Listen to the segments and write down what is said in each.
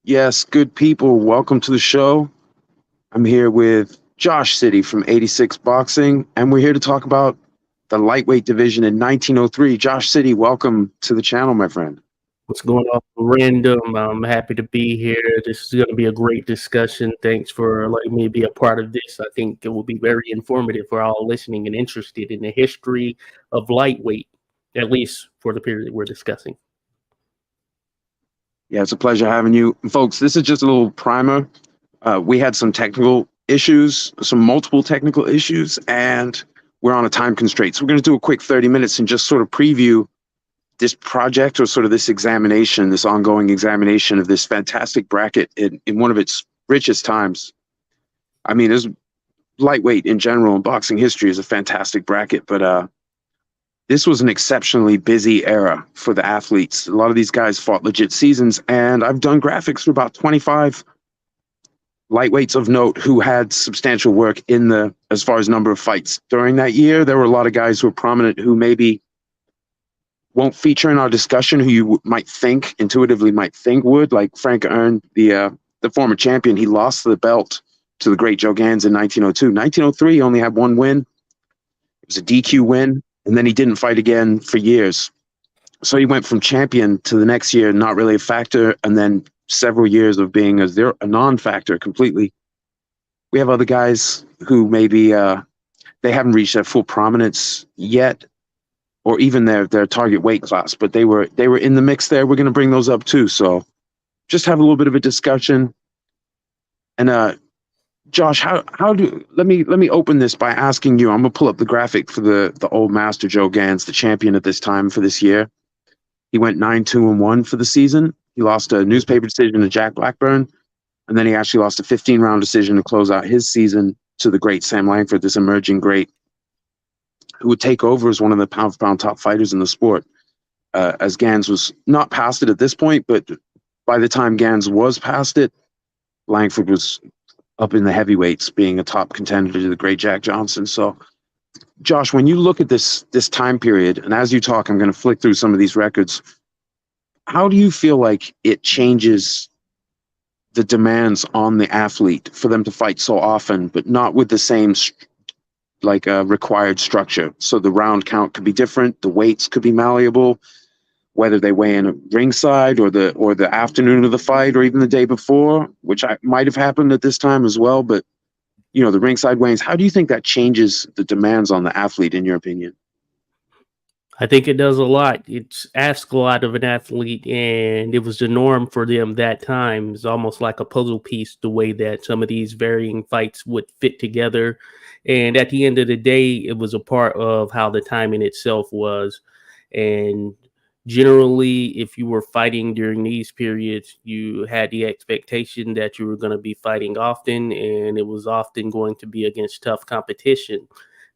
Yes, good people. Welcome to the show. I'm here with Josh City from 86 Boxing, and we're here to talk about the lightweight division in 1903. Josh City, welcome to the channel, my friend. What's going on, Random? I'm happy to be here. This is going to be a great discussion. Thanks for letting me be a part of this. I think it will be very informative for all listening and interested in the history of lightweight, at least for the period we're discussing. Yeah, it's a pleasure having you. Folks, this is just a little primer. We had some technical issues, some multiple technical issues, and we're on a time constraint. So we're going to do a quick 30 minutes and just sort of preview this project or sort of this examination, this ongoing examination of this fantastic bracket in one of its richest times. I mean, there's lightweight in general in boxing history is a fantastic bracket, but this was an exceptionally busy era for the athletes. A lot of these guys fought legit seasons, and I've done graphics for about 25 lightweights of note who had substantial work in the, as far as number of fights during that year. There were a lot of guys who were prominent who maybe won't feature in our discussion, who you might think, intuitively might think would, like Frank Earn, the former champion. He lost the belt to the great Joe Gans in 1902. 1903, he only had one win. It was a DQ win, and then he didn't fight again for years. So he went from champion to the next year, not really a factor, and then several years of being a non-factor completely. We have other guys who maybe they haven't reached their full prominence yet, or even their target weight class, but they were in the mix there. We're going to bring those up too. So just have a little bit of a discussion. And Josh, let me open this by asking you. I'm gonna pull up the graphic for the old master Joe Gans, the champion at this time for this year. He went 9-2-1 for the season. He lost a newspaper decision to Jack Blackburn, and then he actually lost a 15-round decision to close out his season to the great Sam Langford, this emerging great, who would take over as one of the pound-for-pound top fighters in the sport. As Gans was not past it at this point, but by the time Gans was past it, Langford was up in the heavyweights, being a top contender to the great Jack Johnson. So, Josh, when you look at this time period, and as you talk, I'm going to flick through some of these records, how do you feel like it changes the demands on the athlete for them to fight so often, but not with the same required structure? So the round count could be different, the weights could be malleable, whether they weigh in ringside or the afternoon of the fight or even the day before, which might have happened at this time as well. But the ringside weigh-ins, how do you think that changes the demands on the athlete, in your opinion? I think it does a lot. It's asked a lot of an athlete, and it was the norm for them that time. It's almost like a puzzle piece, the way that some of these varying fights would fit together. And at the end of the day, it was a part of how the timing itself was. And generally, if you were fighting during these periods, you had the expectation that you were going to be fighting often, and it was often going to be against tough competition.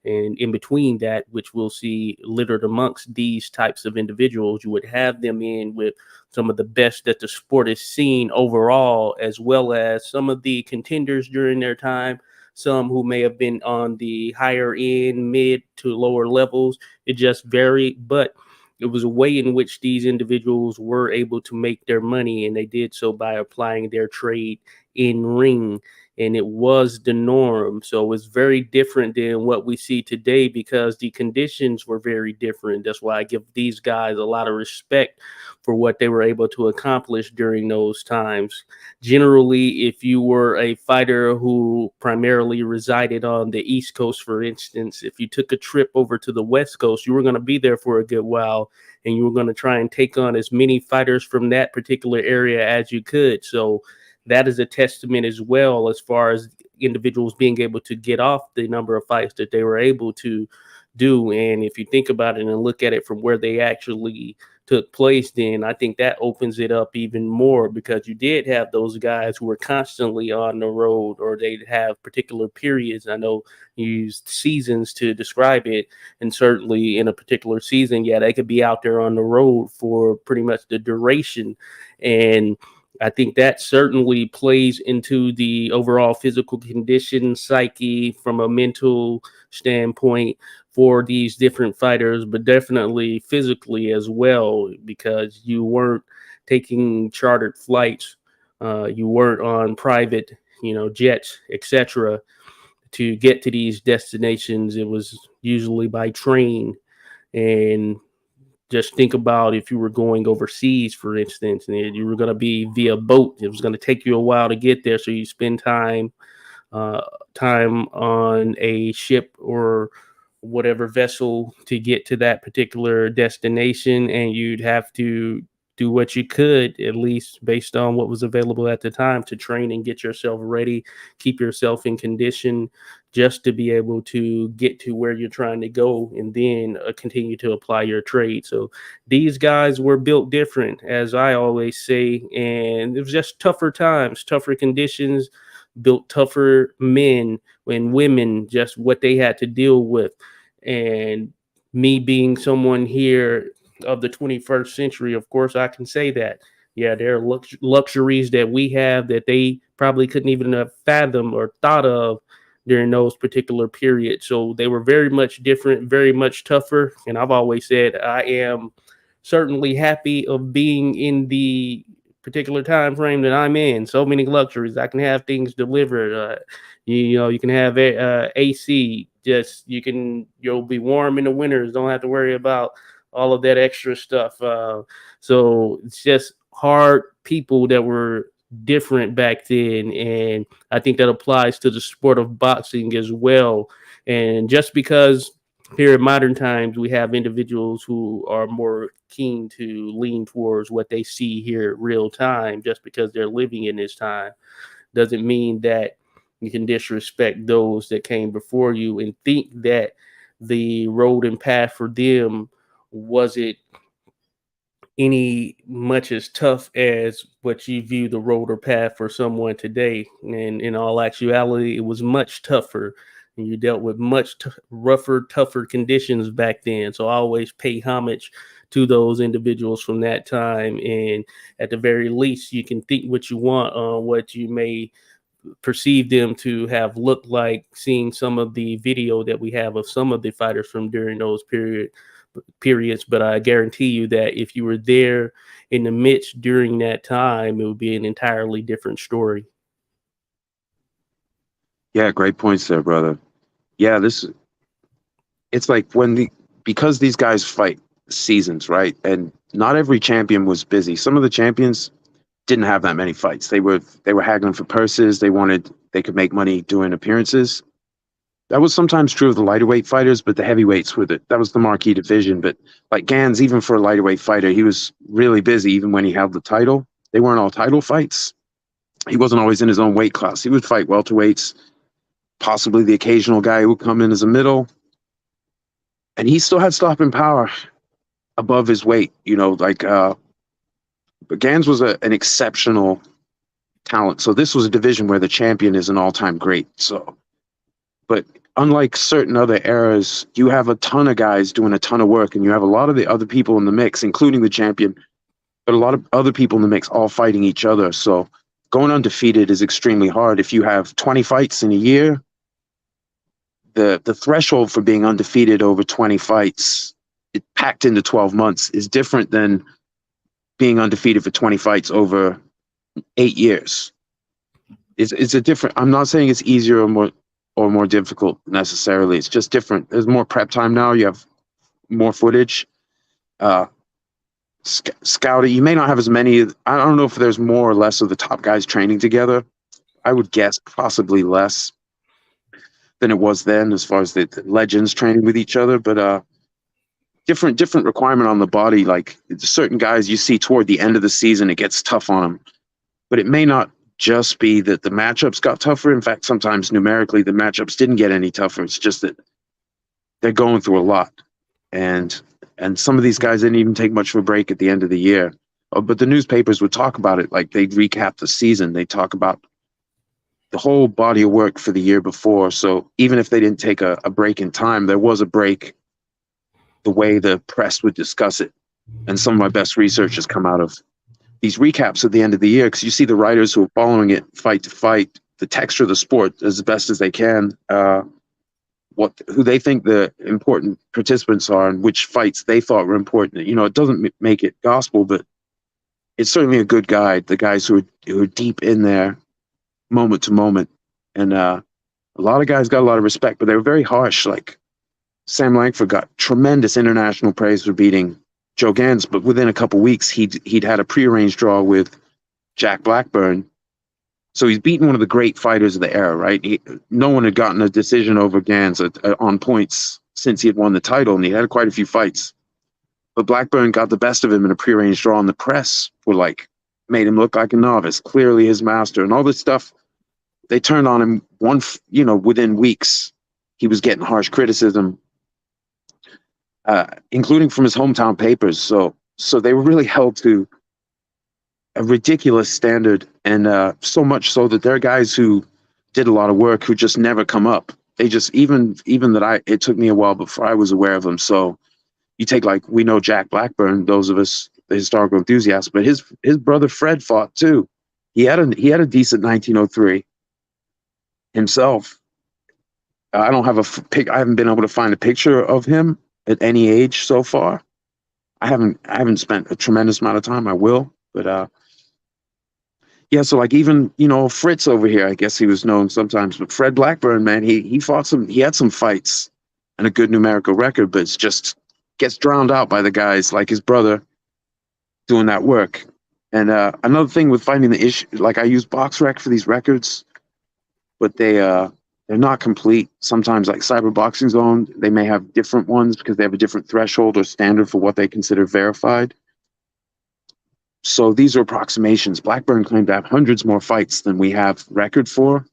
And in between that, which we'll see littered amongst these types of individuals, you would have them in with some of the best that the sport has seen overall, as well as some of the contenders during their time, some who may have been on the higher end, mid to lower levels. It just varied, but it was a way in which these individuals were able to make their money, and they did so by applying their trade in ring. And it was the norm. So it's very different than what we see today because the conditions were very different. That's why I give these guys a lot of respect for what they were able to accomplish during those times. Generally, if you were a fighter who primarily resided on the East Coast, for instance, if you took a trip over to the West Coast, you were going to be there for a good while, and you were going to try and take on as many fighters from that particular area as you could. So that is a testament as well, as far as individuals being able to get off the number of fights that they were able to do. And if you think about it and look at it from where they actually took place, then I think that opens it up even more, because you did have those guys who were constantly on the road, or they'd have particular periods. I know you used seasons to describe it, and certainly in a particular season, yeah, they could be out there on the road for pretty much the duration. And I think that certainly plays into the overall physical condition, psyche, from a mental standpoint for these different fighters, but definitely physically as well, because you weren't taking chartered flights You weren't on private, jets, etc. To get to these destinations. It was usually by train. And just think about if you were going overseas, for instance, and you were going to be via boat. It was going to take you a while to get there, so you spend time on a ship or whatever vessel to get to that particular destination, and you'd have to do what you could, at least based on what was available at the time, to train and get yourself ready, keep yourself in condition, just to be able to get to where you're trying to go, and then continue to apply your trade. So these guys were built different, as I always say, and it was just tougher times, tougher conditions, built tougher men and women, just what they had to deal with. And me being someone here of the 21st century, of course, I can say that. Yeah, there are luxuries that we have that they probably couldn't even have fathomed or thought of during those particular periods. So they were very much different, very much tougher. And I've always said I am certainly happy of being in the particular time frame that I'm in. So many luxuries. I can have things delivered. You can have AC. Just you'll be warm in the winters. Don't have to worry about all of that extra stuff. So it's just hard people that were different back then, and I think that applies to the sport of boxing as well. And just because here in modern times we have individuals who are more keen to lean towards what they see here real time, just because they're living in this time, doesn't mean that you can disrespect those that came before you and think that the road and path for them wasn't any much as tough as what you view the road or path for someone today. And in all actuality, it was much tougher, and you dealt with much rougher, tougher conditions back then. So I always pay homage to those individuals from that time. And at the very least, you can think what you want on what you may perceive them to have looked like, seeing some of the video that we have of some of the fighters from during those periods. But I guarantee you that if you were there in the midst during that time, it would be an entirely different story. Yeah, great points there, brother. Yeah, it's like because these guys fight seasons, right? And not every champion was busy. Some of the champions didn't have that many fights. They were haggling for purses. They could make money doing appearances. That was sometimes true of the lighter fighters, but the heavyweights that was the marquee division. But like Gans, even for a lighter fighter, he was really busy even when he held the title. They weren't all title fights. He wasn't always in his own weight class. He would fight welterweights, possibly the occasional guy who would come in as a middle. And he still had stopping power above his weight, but Gans was an exceptional talent. So this was a division where the champion is an all-time great. But unlike certain other eras, you have a ton of guys doing a ton of work, and you have a lot of the other people in the mix, including the champion, but a lot of other people in the mix all fighting each other. So going undefeated is extremely hard. If you have 20 fights in a year, the threshold for being undefeated over 20 fights, it packed into 12 months, is different than being undefeated for 20 fights over 8 years. It's a different. I'm not saying it's easier or more difficult necessarily. It's just different. There's more prep time now. You have more footage. Scouting, you may not have as many. I don't know if there's more or less of the top guys training together. I would guess possibly less than it was then, as far as the legends training with each other. But different requirement on the body. Like certain guys you see toward the end of the season, it gets tough on them. But it may not just be that the matchups got tougher. In fact, sometimes numerically the matchups didn't get any tougher. It's just that they're going through a lot. And some of these guys didn't even take much of a break at the end of the year. But the newspapers would talk about it. Like they'd recap the season. They'd talk about the whole body of work for the year before. So even if they didn't take a break in time, there was a break the way the press would discuss it. And some of my best research has come out of these recaps at the end of the year, because you see the writers who are following it fight to fight, the texture of the sport as best as they can, who they think the important participants are and which fights they thought were important. It doesn't make it gospel, but it's certainly a good guide. The guys who are deep in there, moment to moment, and a lot of guys got a lot of respect, but they were very harsh. Like Sam Langford got tremendous international praise for beating Joe Gans, but within a couple weeks, he'd had a prearranged draw with Jack Blackburn. So he's beaten one of the great fighters of the era, right? No one had gotten a decision over Gans on points since he had won the title, and he had quite a few fights. But Blackburn got the best of him in a prearranged draw, and the press were like, made him look like a novice, clearly his master, and all this stuff. They turned on him within weeks. He was getting harsh criticism, including from his hometown papers. So they were really held to a ridiculous standard, and so much so that there are guys who did a lot of work who just never come up. They just even that it took me a while before I was aware of them. So you take, like, we know Jack Blackburn, those of us the historical enthusiasts, but his brother Fred fought too. He had a decent 1903 himself. I don't have I haven't been able to find a picture of him at any age so far. I haven't spent a tremendous amount of time. I will, but yeah. So like even Fritz over here, I guess he was known sometimes, but Fred Blackburn, man, he had some fights and a good numerical record, but it's just gets drowned out by the guys like his brother doing that work. And another thing with finding the issue, like I use BoxRec for these records, but they're not complete. Sometimes, like Cyber Boxing Zone, they may have different ones because they have a different threshold or standard for what they consider verified. So these are approximations. Blackburn claimed to have hundreds more fights than we have record for,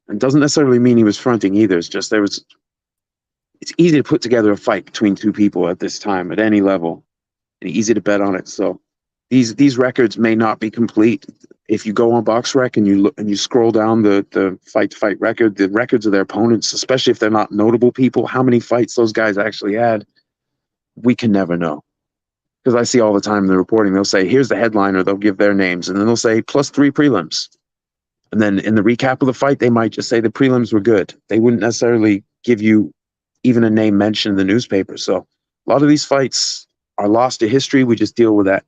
and doesn't necessarily mean he was fronting either. It's just it's easy to put together a fight between two people at this time at any level, and easy to bet on it. So these records may not be complete. If you go on BoxRec and you look and you scroll down the fight-to-fight record, the records of their opponents, especially if they're not notable people, how many fights those guys actually had, we can never know. Because I see all the time in the reporting, they'll say, here's the headliner, they'll give their names, and then they'll say +3 prelims. And then in the recap of the fight, they might just say the prelims were good. They wouldn't necessarily give you even a name mentioned in the newspaper. So a lot of these fights are lost to history. We just deal with that.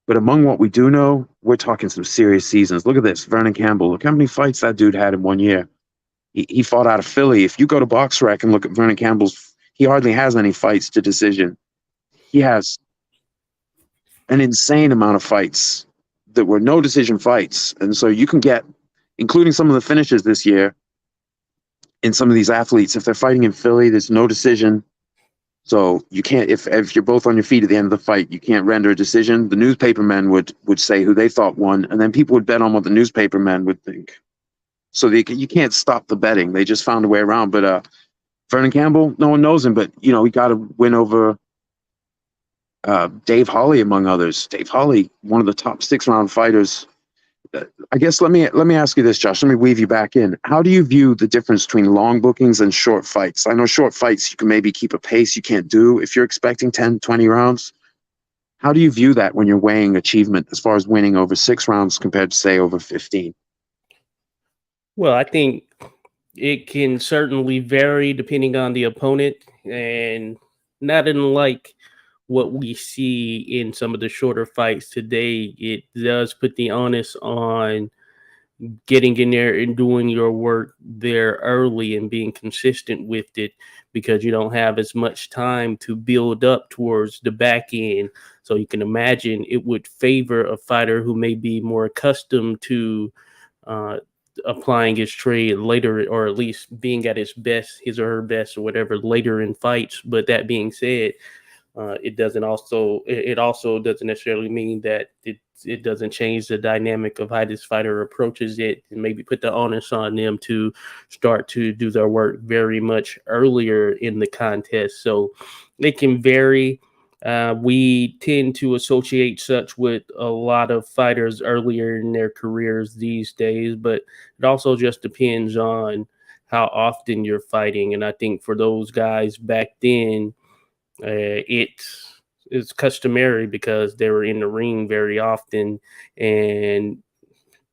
But among what we do know, we're talking some serious seasons. Look at this, Vernon Campbell. Look how many fights that dude had in 1 year. He fought out of Philly. If you go to BoxRec and look at Vernon Campbell's, he hardly has any fights to decision. He has an insane amount of fights that were no decision fights. And so you can get, including some of the finishes this year, in some of these athletes, if they're fighting in Philly, there's no decision. So you can't, if you're both on your feet at the end of the fight, you can't render a decision. The newspaper men would say who they thought won, and then people would bet on what the newspaper men would think. So you can't stop the betting. They just found a way around. But Vernon Campbell, no one knows him, but he got a win over Dave Holly, among others. Dave Holly, one of the top 6-round fighters. I guess let me ask you this, Josh. Let me weave you back in. How do you view the difference between long bookings and short fights? I know short fights, you can maybe keep a pace you can't do if you're expecting 10, 20 rounds. How do you view that when you're weighing achievement as far as winning over 6 rounds compared to, say, over 15? Well, I think it can certainly vary depending on the opponent, and not unlike what we see in some of the shorter fights today, it does put the onus on getting in there and doing your work there early and being consistent with it, because you don't have as much time to build up towards the back end. So you can imagine it would favor a fighter who may be more accustomed to applying his trade later, or at least being at his best, his or her best, or whatever, later in fights. But that being said, it also doesn't necessarily mean that it doesn't change the dynamic of how this fighter approaches it, and maybe put the onus on them to start to do their work very much earlier in the contest. So it can vary. We tend to associate such with a lot of fighters earlier in their careers these days, but it also just depends on how often you're fighting. And I think for those guys back then, it's customary because they were in the ring very often, and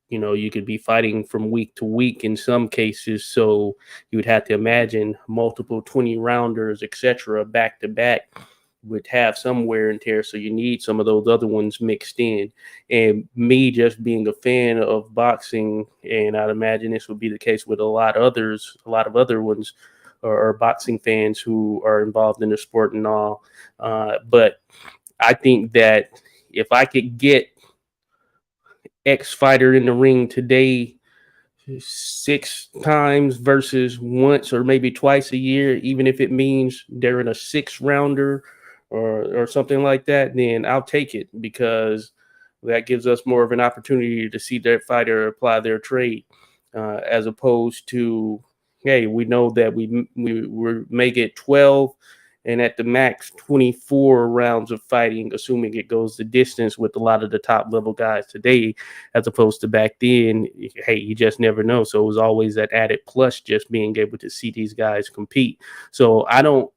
you could be fighting from week to week in some cases. So you would have to imagine multiple 20 rounders, etc., back to back. would have some wear and tear, so you need some of those other ones mixed in. And me just being a fan of boxing, and I'd imagine this would be the case with a lot of other ones, or boxing fans who are involved in the sport and all. But I think that if I could get X fighter in the ring today 6 times versus once or maybe twice a year, even if it means they're in a 6 rounder or something like that, then I'll take it, because that gives us more of an opportunity to see that fighter apply their trade, as opposed to, hey, we know that we make it 12 and at the max 24 rounds of fighting, assuming it goes the distance with a lot of the top level guys today, as opposed to back then. Hey, you just never know. So it was always that added plus, just being able to see these guys compete. So I don't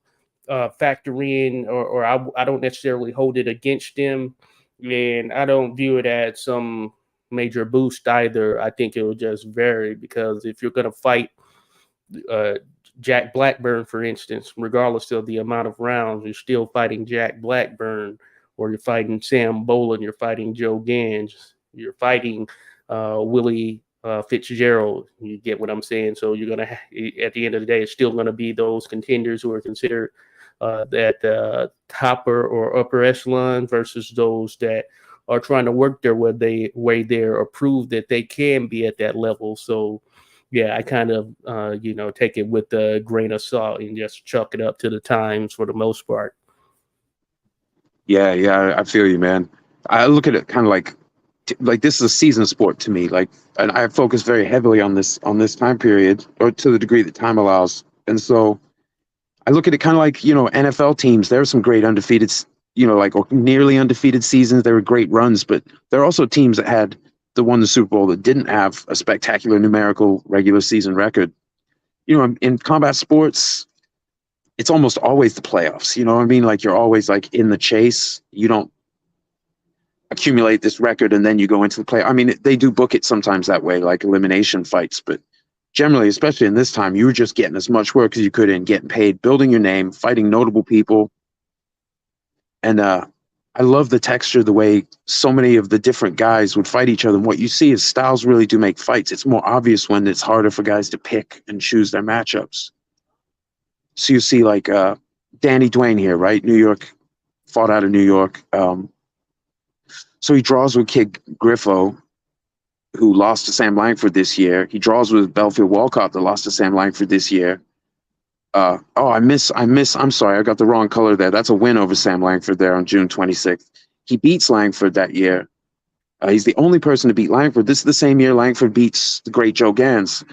factor in, or I don't necessarily hold it against them, and I don't view it as some major boost either. I think it will just vary, because if you're going to fight Jack Blackburn, for instance, regardless of the amount of rounds, you're still fighting Jack Blackburn, or you're fighting Sam Boland, you're fighting Joe Gans, you're fighting Willie Fitzgerald. You get what I'm saying? So you're going to, at the end of the day, it's still going to be those contenders who are considered that top or upper echelon, versus those that are trying to work their way there, or prove that they can be at that level. So yeah, I kind of, take it with a grain of salt and just chalk it up to the times for the most part. Yeah, I feel you, man. I look at it kind of like this is a season sport to me. Like, and I focus very heavily on this time period, or to the degree that time allows. And so I look at it kind of like, NFL teams. There are some great undefeated, or nearly undefeated seasons. There were great runs, but there are also teams that won the Super Bowl that didn't have a spectacular numerical regular season record. In combat sports, it's almost always the playoffs. You know what I mean? Like, you're always like in the chase. You don't accumulate this record and then you go into the play. I mean, they do book it sometimes that way, like elimination fights, but generally, especially in this time, you were just getting as much work as you could in, getting paid, building your name, fighting notable people. And I love the texture, the way so many of the different guys would fight each other. And what you see is styles really do make fights. It's more obvious when it's harder for guys to pick and choose their matchups. So you see like Danny Dwayne here, right? New York, fought out of New York. So he draws with Kid Griffo, who lost to Sam Langford this year. He draws with Belfield Walcott, that lost to Sam Langford this year. I'm sorry, I got the wrong color there. That's a win over Sam Langford there on June 26th. He beats Langford that year. He's the only person to beat Langford. This is the same year Langford beats the great Joe Gans,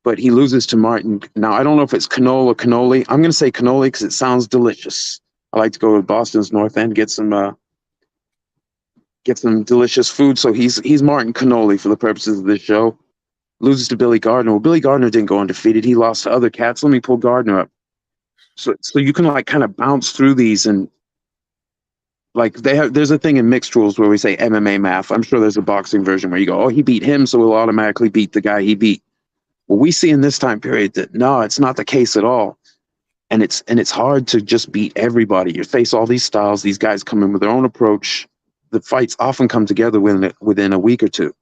but he loses to Martin. Now, I don't know if it's canola or cannoli. I'm going to say cannoli because it sounds delicious. I like to go to Boston's North End, get some delicious food. So he's Martin Cannoli for the purposes of this show. Loses to Billy Gardner. Well, Billy Gardner didn't go undefeated. He lost to other cats. Let me pull Gardner up. So you can like kind of bounce through these, and like there's a thing in mixed rules where we say MMA math. I'm sure there's a boxing version where you go, oh, he beat him, so we'll automatically beat the guy he beat. Well, we see in this time period that no, it's not the case at all. And it's hard to just beat everybody. You face all these styles. These guys come in with their own approach. The fights often come together within a week or two.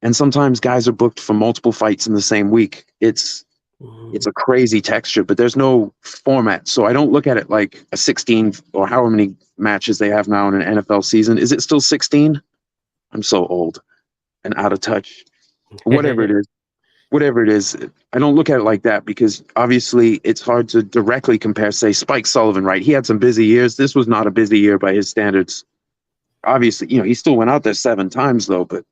And sometimes guys are booked for multiple fights in the same week. It's a crazy texture, but there's no format. So I don't look at it like a 16 or however many matches they have now in an NFL season. Is it still 16? I'm so old and out of touch. Whatever it is, I don't look at it like that, because obviously it's hard to directly compare, say, Spike Sullivan, right? He had some busy years. This was not a busy year by his standards. Obviously, he still went out there 7 times though, but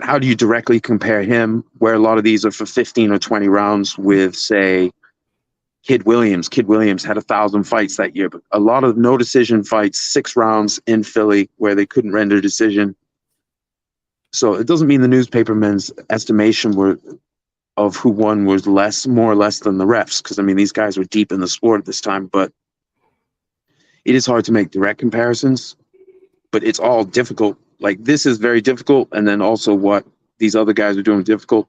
how do you directly compare him, where a lot of these are for 15 or 20 rounds, with, say, Kid Williams? Kid Williams had 1,000 fights that year, but a lot of no decision fights, 6 rounds in Philly where they couldn't render a decision. So it doesn't mean the newspapermen's estimation of who won was more or less than the refs, because, I mean, these guys were deep in the sport at this time, but it is hard to make direct comparisons, but it's all difficult. Like, this is very difficult, and then also what these other guys are doing difficult.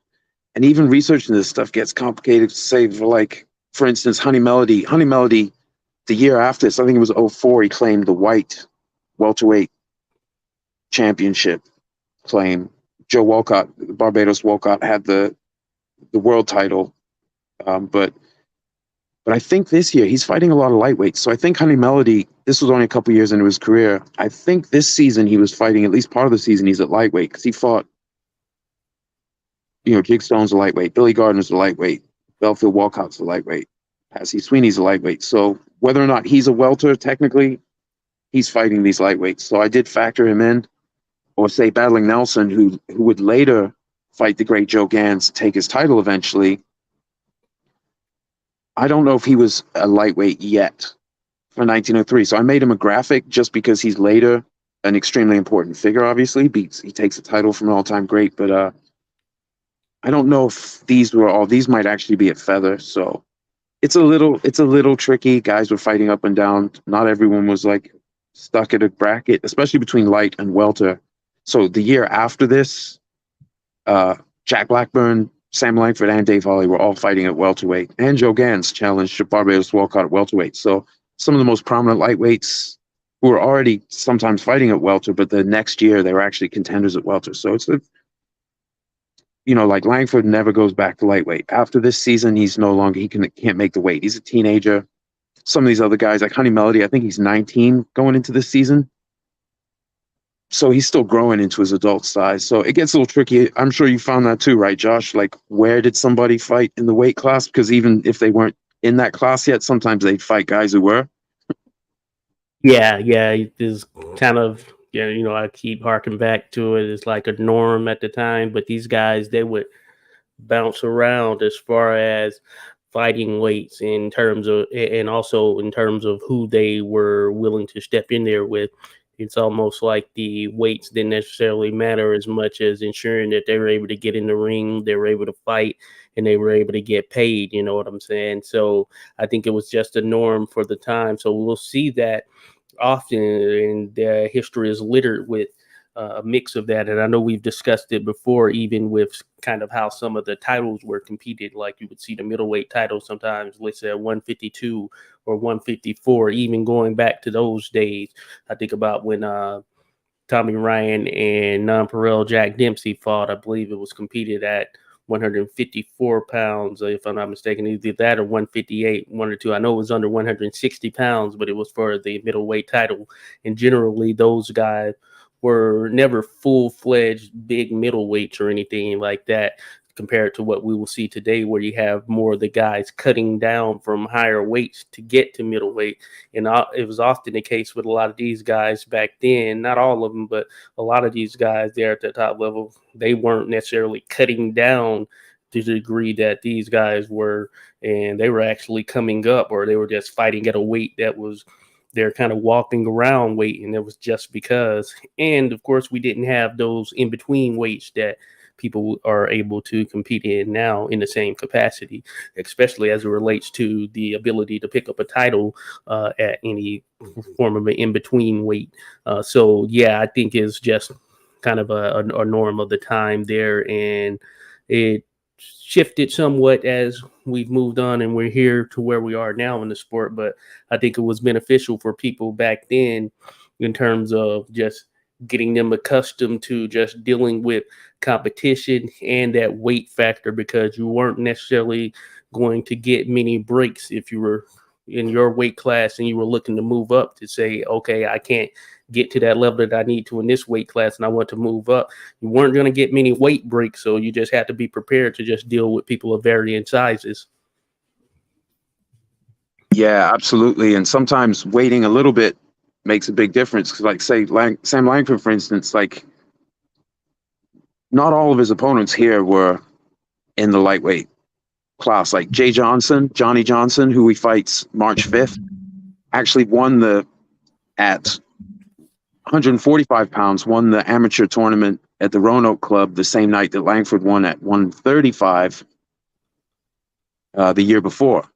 And even researching this stuff gets complicated, say, for instance, Honey Melody. Honey Melody the year after this, I think it was '04, he claimed the white welterweight championship claim. Joe Walcott, Barbados Walcott, had the world title, but I think this year he's fighting a lot of lightweights. So I think Honey Melody, this was only a couple years into his career. I think this season he was fighting, at least part of the season, he's at lightweight because he fought, Jig Stone's a lightweight, Billy Gardner's a lightweight, Belfield Walcott's a lightweight, Passy Sweeney's a lightweight. So whether or not he's a welter, technically, he's fighting these lightweights. So I did factor him in, or say battling Nelson, who would later fight the great Joe Gans, take his title eventually. I don't know if he was a lightweight yet for 1903. So I made him a graphic just because he's later an extremely important figure, obviously. He takes a title from an all-time great, but I don't know if these might actually be at feather. So it's a little tricky. Guys were fighting up and down. Not everyone was like stuck at a bracket, especially between light and welter. So the year after this, Jack Blackburn, Sam Langford, and Dave Holly were all fighting at welterweight, and Joe Gans challenged Barbados Walcott at welterweight. So some of the most prominent lightweights who were already sometimes fighting at welter, but the next year they were actually contenders at welter. So it's like Langford never goes back to lightweight. After this season, he's no longer, can't make the weight. He's a teenager. Some of these other guys, like Honey Melody, I think he's 19 going into this season. So he's still growing into his adult size. So it gets a little tricky. I'm sure you found that too, right, Josh? Like, where did somebody fight in the weight class? Because even if they weren't in that class yet, sometimes they'd fight guys who were. Yeah, it is kind of, I keep harking back to it. It's like a norm at the time, but these guys, they would bounce around as far as fighting weights in terms of, and also in terms of who they were willing to step in there with. It's almost like the weights didn't necessarily matter as much as ensuring that they were able to get in the ring, they were able to fight, and they were able to get paid. You know what I'm saying? So I think it was just a norm for the time. So we'll see that often, and history is littered with a mix of that. And I know we've discussed it before, even with kind of how some of the titles were competed. Like you would see the middleweight title sometimes, let's say at 152 or 154, even going back to those days. I think about when Tommy Ryan and Nonpareil Jack Dempsey fought. I believe it was competed at 154 pounds, if I'm not mistaken, either that or 158, one or two. I know it was under 160 pounds, but it was for the middleweight title. And generally, those guys were never full-fledged big middleweights or anything like that, compared to what we will see today, where you have more of the guys cutting down from higher weights to get to middleweight. And it was often the case with a lot of these guys back then, not all of them, but a lot of these guys there at the top level, they weren't necessarily cutting down to the degree that these guys were, and they were actually coming up, or they were just fighting at a weight that was, they're kind of walking around weight, and it was just because. And of course, we didn't have those in between weights that people are able to compete in now in the same capacity, especially as it relates to the ability to pick up a title at any form of an in-between weight. So yeah, I think it's just kind of a norm of the time there, and it shifted somewhat as we've moved on and we're here to where we are now in the sport. But I think it was beneficial for people back then in terms of just getting them accustomed to just dealing with competition and that weight factor, because you weren't necessarily going to get many breaks if you were in your weight class and you were looking to move up, to say, okay, I can't get to that level that I need to in this weight class and I want to move up. You weren't going to get many weight breaks, so you just had to be prepared to just deal with people of varying sizes. Yeah, absolutely. And sometimes waiting a little bit makes a big difference. Because, like, say, Sam Langford, for instance, like, not all of his opponents here were in the lightweight class. Like Johnny Johnson, who he fights March 5th, actually won at 145 pounds, won the amateur tournament at the Roanoke Club the same night that Langford won at 135 the year before.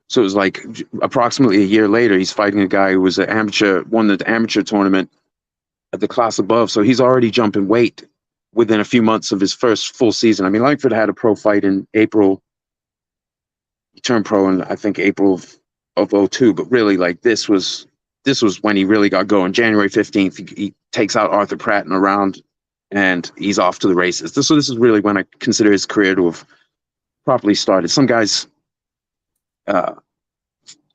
So it was like approximately a year later, he's fighting a guy who was an amateur, won the amateur tournament at the class above. So he's already jumping weight within a few months of his first full season. I mean, Langford had a pro fight in April. He turned pro in, I think, April of of '02, but really like this was when he really got going. January 15th, he takes out Arthur Pratt in a round, and he's off to the races. So this is really when I consider his career to have properly started. Some guys'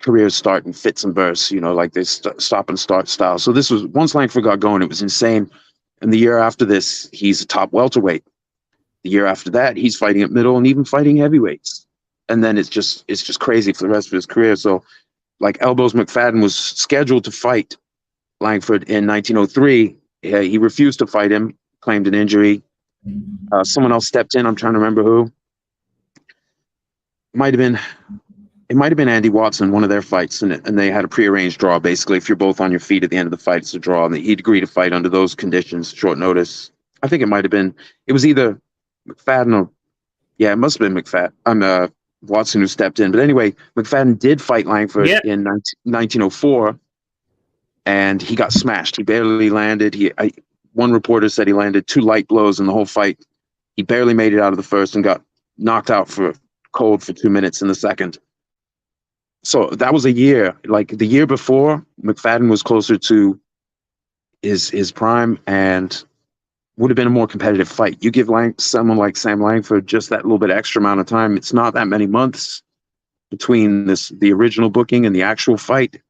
careers start in fits and bursts, like they stop and start style. So this was, once Langford got going, it was insane. And the year after this, he's a top welterweight. The year after that, he's fighting at middle and even fighting heavyweights. And then it's just crazy for the rest of his career. So like Elbows McFadden was scheduled to fight Langford in 1903. He refused to fight him, claimed an injury. Someone else stepped in. I'm trying to remember who. It might have been Andy Watson, one of their fights, and they had a prearranged draw. Basically, if you're both on your feet at the end of the fight, it's a draw, and he'd agree to fight under those conditions, short notice. I think it was either McFadden or, it must have been McFadden. Watson who stepped in. But anyway, McFadden did fight Langford in 1904, and he got smashed. He barely landed. One reporter said he landed 2 light blows in the whole fight. He barely made it out of the first and got knocked out for 2 minutes in the second. So that was a year. Like the year before, McFadden was closer to his prime and would have been a more competitive fight. You give someone like Sam Langford just that little bit extra amount of time. It's not that many months between the original booking and the actual fight.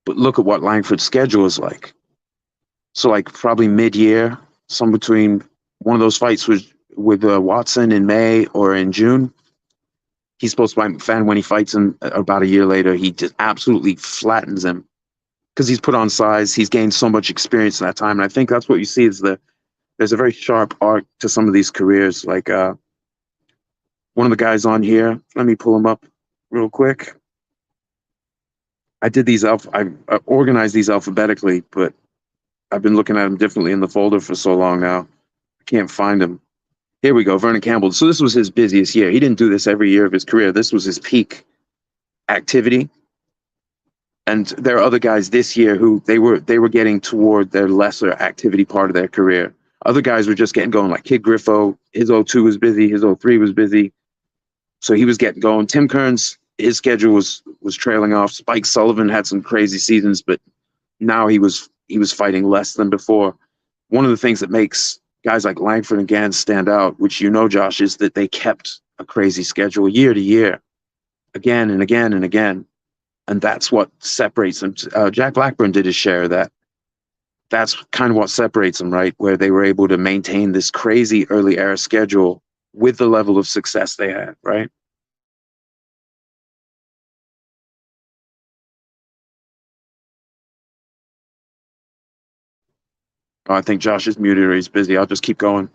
But look at what Langford's schedule is like. So like probably mid-year, some between one of those fights with Watson in May or in June. He's supposed to fight McFadden. When he fights him about a year later, he just absolutely flattens him because he's put on size. He's gained so much experience in that time. And I think that's what you see is there's a very sharp arc to some of these careers. Like one of the guys on here, let me pull him up real quick. I organized these alphabetically, but I've been looking at them differently in the folder for so long now. I can't find them. Here we go, Vernon Campbell. So this was his busiest year. He didn't do this every year of his career. This was his peak activity. And there are other guys this year who they were getting toward their lesser activity part of their career. Other guys were just getting going, like Kid Griffo. His 02 was busy. His 03 was busy. So he was getting going. Tim Kearns, his schedule was trailing off. Spike Sullivan had some crazy seasons, but now he was fighting less than before. One of the things that makes guys like Langford and Gans stand out, which Josh, is that they kept a crazy schedule year to year, again and again and again. And that's what separates them. Jack Blackburn did his share of that. That's kind of what separates them, right? Where they were able to maintain this crazy early era schedule with the level of success they had, right? Oh, I think Josh is muted or he's busy. I'll just keep going.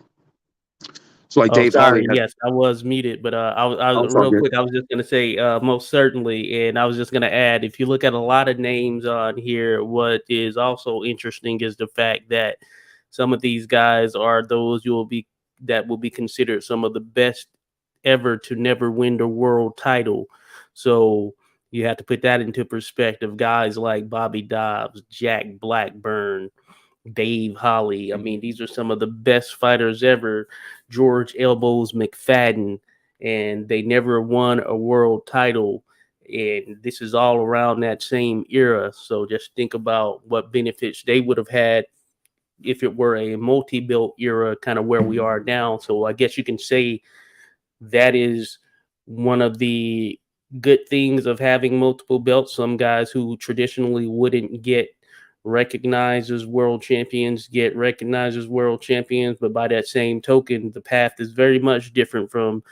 So like Dave Holly. Yes, I was muted, but I was real quick. I was just going to say most certainly, and I was just going to add, if you look at a lot of names on here, what is also interesting is the fact that some of these guys are those that will be considered some of the best ever to never win the world title. So you have to put that into perspective. Guys like Bobby Dobbs, Jack Blackburn, Dave Holly. I mean, these are some of the best fighters ever. George Elbows McFadden, and they never won a world title. And this is all around that same era. So just think about what benefits they would have had if it were a multi-belt era, kind of where we are now. So I guess you can say that is one of the good things of having multiple belts. Some guys who traditionally wouldn't get recognized as world champions get recognized as world champions, but by that same token, the path is very much different from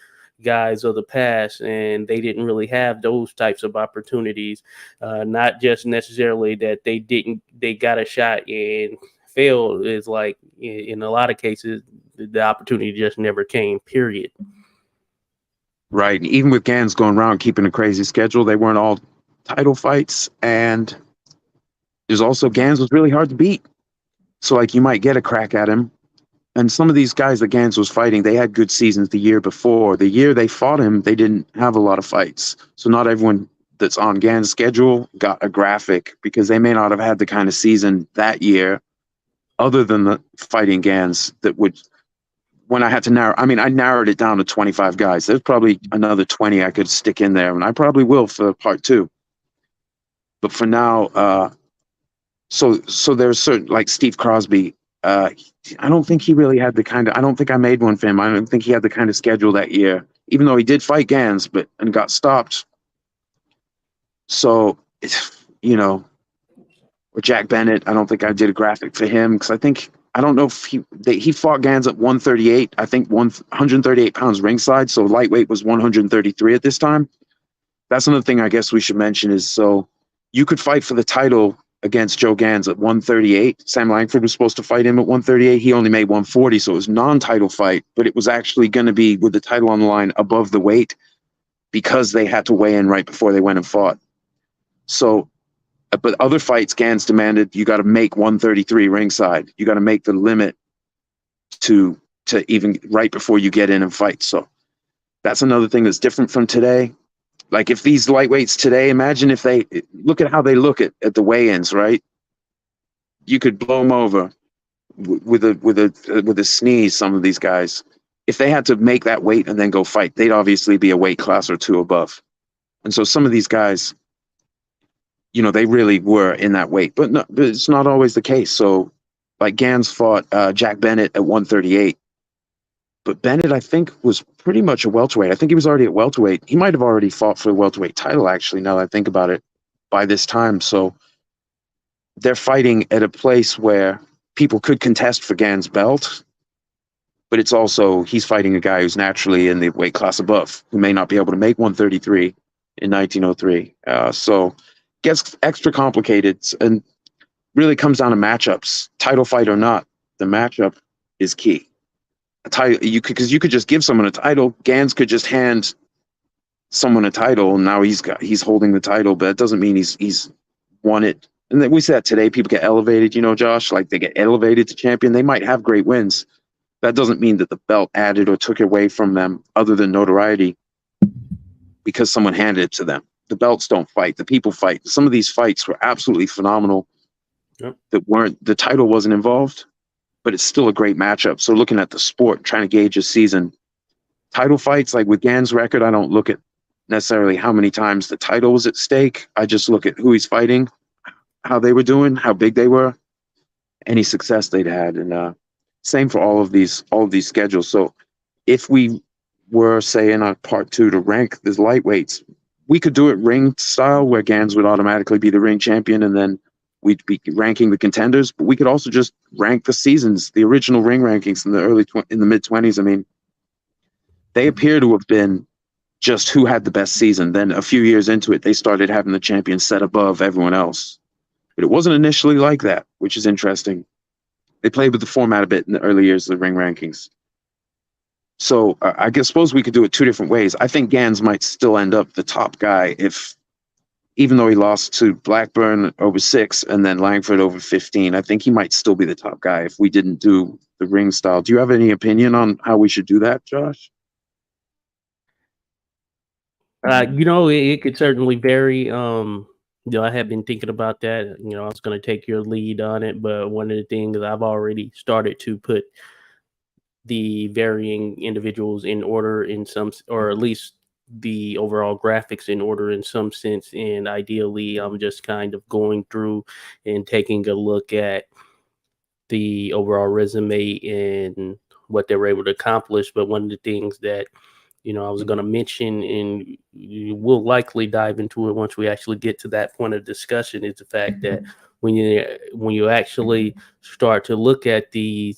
guys of the past, and they didn't really have those types of opportunities. Not just necessarily that they got a shot and failed. Is like in a lot of cases, the opportunity just never came, period. Right. And even with Gans going around keeping a crazy schedule, they weren't all title fights. And there's also Gans was really hard to beat. So like you might get a crack at him. And some of these guys that Gans was fighting, they had good seasons the year before. The year they fought him, they didn't have a lot of fights. So not everyone that's on Gans' schedule got a graphic because they may not have had the kind of season that year other than the fighting Gans that would, when I had to narrow, I narrowed it down to 25 guys. There's probably another 20 I could stick in there, and I probably will for part 2. But for now, so there's certain, like Steve Crosby. I don't think he really had the kind of. I don't think I made one for him. I don't think he had the kind of schedule that year, even though he did fight Gans, and got stopped. So or Jack Bennett. I don't think I did a graphic for him because I don't know if he fought Gans at 138. I think 138 pounds ringside. So lightweight was 133 at this time. That's another thing I guess we should mention is so you could fight for the title against Joe Gans at 138. Sam Langford was supposed to fight him at 138. He only made 140, so it was non-title fight, but it was actually going to be with the title on the line above the weight because they had to weigh in right before they went and fought. So, but other fights, Gans demanded you got to make 133 ringside. You got to make the limit to even right before you get in and fight. So that's another thing that's different from today. Like if these lightweights today, imagine if they look at how they look at the weigh-ins, right? You could blow them over with a sneeze. Some of these guys, if they had to make that weight and then go fight, they'd obviously be a weight class or two above. And so some of these guys, they really were in that weight, but it's not always the case. So like Gans fought Jack Bennett at 138. But Bennett, I think, was pretty much a welterweight. I think he was already at welterweight. He might have already fought for the welterweight title, actually, now that I think about it, by this time. So they're fighting at a place where people could contest for Gans' belt, but it's also, he's fighting a guy who's naturally in the weight class above, who may not be able to make 133 in 1903. So it gets extra complicated and really comes down to matchups. Title fight or not, the matchup is key. A title, because you could just give someone a title. Gans could just hand someone a title, and now he's holding the title, but it doesn't mean he's won it. And then we say that today, people get elevated, Josh, like they get elevated to champion. They might have great wins. That doesn't mean that the belt added or took away from them other than notoriety because someone handed it to them. The belts don't fight, the people fight. Some of these fights were absolutely phenomenal. Yep. The title wasn't involved, but it's still a great matchup. So looking at the sport, trying to gauge a season, title fights, like with Gans' record, I don't look at necessarily how many times the title was at stake. I just look at who he's fighting, how they were doing, how big they were, any success they'd had. And same for all of these schedules. So if we were, say, in our part 2 to rank these lightweights, we could do it ring style where Gans would automatically be the ring champion and then we'd be ranking the contenders, but we could also just rank the seasons, the original ring rankings in the mid-20s. I mean, they appear to have been just who had the best season. Then a few years into it, they started having the champion set above everyone else. But it wasn't initially like that, which is interesting. They played with the format a bit in the early years of the ring rankings. So I suppose we could do it 2 different ways. I think Gans might still end up the top guy even though he lost to Blackburn over 6 and then Langford over 15, I think he might still be the top guy if we didn't do the ring style. Do you have any opinion on how we should do that, Josh? It could certainly vary. I have been thinking about that. I was going to take your lead on it, but one of the things I've already started to put the varying individuals in order in some, or at least the overall graphics in order in some sense, and ideally I'm just kind of going through and taking a look at the overall resume and what they were able to accomplish. But one of the things that I was going to mention, and we'll likely dive into it once we actually get to that point of discussion, is the fact that when you actually start to look at these,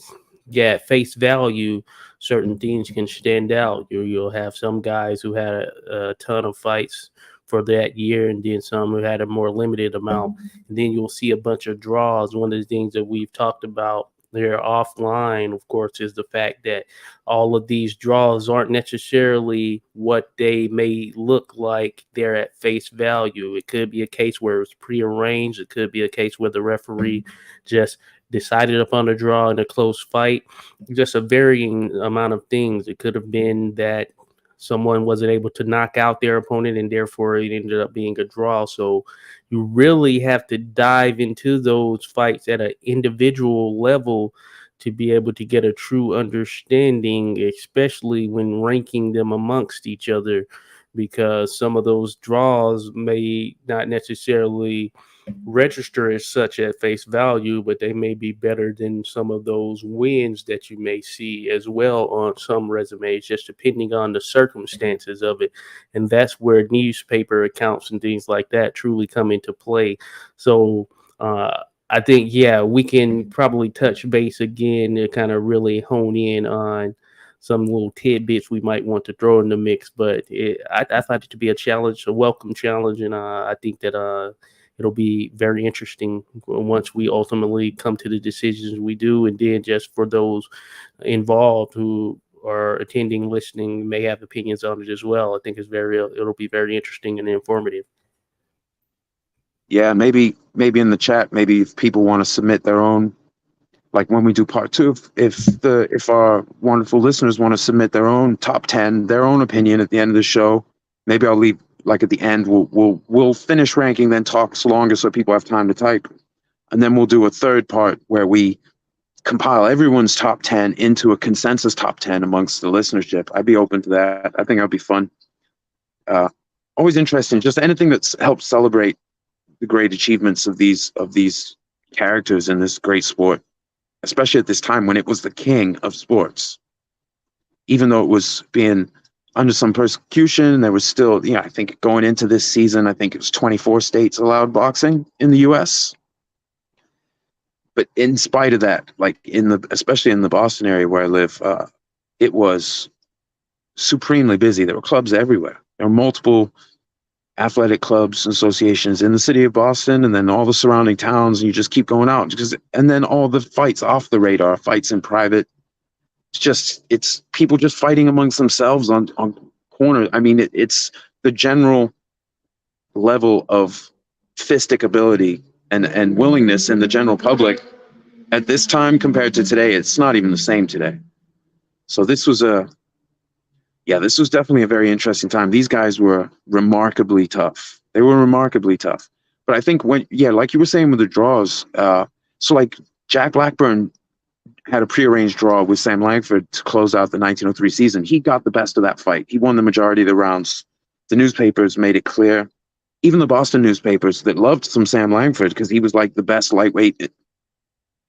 at face value, certain things can stand out. You'll have some guys who had a ton of fights for that year, and then some who had a more limited amount. And then you'll see a bunch of draws. One of the things that we've talked about there offline, of course, is the fact that all of these draws aren't necessarily what they may look like they're at face value. It could be a case where it's prearranged. It could be a case where the referee just decided upon a draw in a close fight. Just a varying amount of things. It could have been that someone wasn't able to knock out their opponent and therefore it ended up being a draw. So you really have to dive into those fights at an individual level to be able to get a true understanding, especially when ranking them amongst each other. because some of those draws may not necessarily register as such at face value, but they may be better than some of those wins that you may see as well on some resumes, just depending on the circumstances of it. And that's where newspaper accounts and things like that truly come into play. So, I think, yeah, we can probably touch base again to kind of really hone in on some little tidbits we might want to throw in the mix. But I thought it to be a challenge, a welcome challenge, and I think that it'll be very interesting once we ultimately come to the decisions we do, and then just for those involved who are attending, listening, may have opinions on it as well. I think it'll be very interesting and informative. Yeah, maybe in the chat, maybe if people want to submit their own, like when we do part two, if our wonderful listeners want to submit their own top 10, their own opinion at the end of the show, maybe I'll leave, like at the end, we'll finish ranking, then talk longer so people have time to type, and then we'll do a third part where we compile everyone's top 10 into a consensus top 10 amongst the listenership. I'd be open to that. I think that'd be fun. Always interesting, just anything that's helped celebrate the great achievements of these characters in this great sport, especially at this time when it was the king of sports. Even though it was being under some persecution, there was still, I think going into this season, I think it was 24 states allowed boxing in the US. But in spite of that, like especially in the Boston area where I live, it was supremely busy. There were clubs everywhere. There were multiple athletic clubs, associations in the city of Boston, and then all the surrounding towns, and you just keep going out and then all the fights off the radar, fights in private. It's people just fighting amongst themselves on corners. I mean, it's the general level of fistic ability and willingness in the general public at this time compared to today. It's not even the same today. So this was definitely a very interesting time. These guys were remarkably tough. They were remarkably tough. But I think like you were saying with the draws, so like Jack Blackburn had a prearranged draw with Sam Langford to close out the 1903 season. He got the best of that fight. He won the majority of the rounds. The newspapers made it clear, even the Boston newspapers that loved some Sam Langford because he was like the best lightweight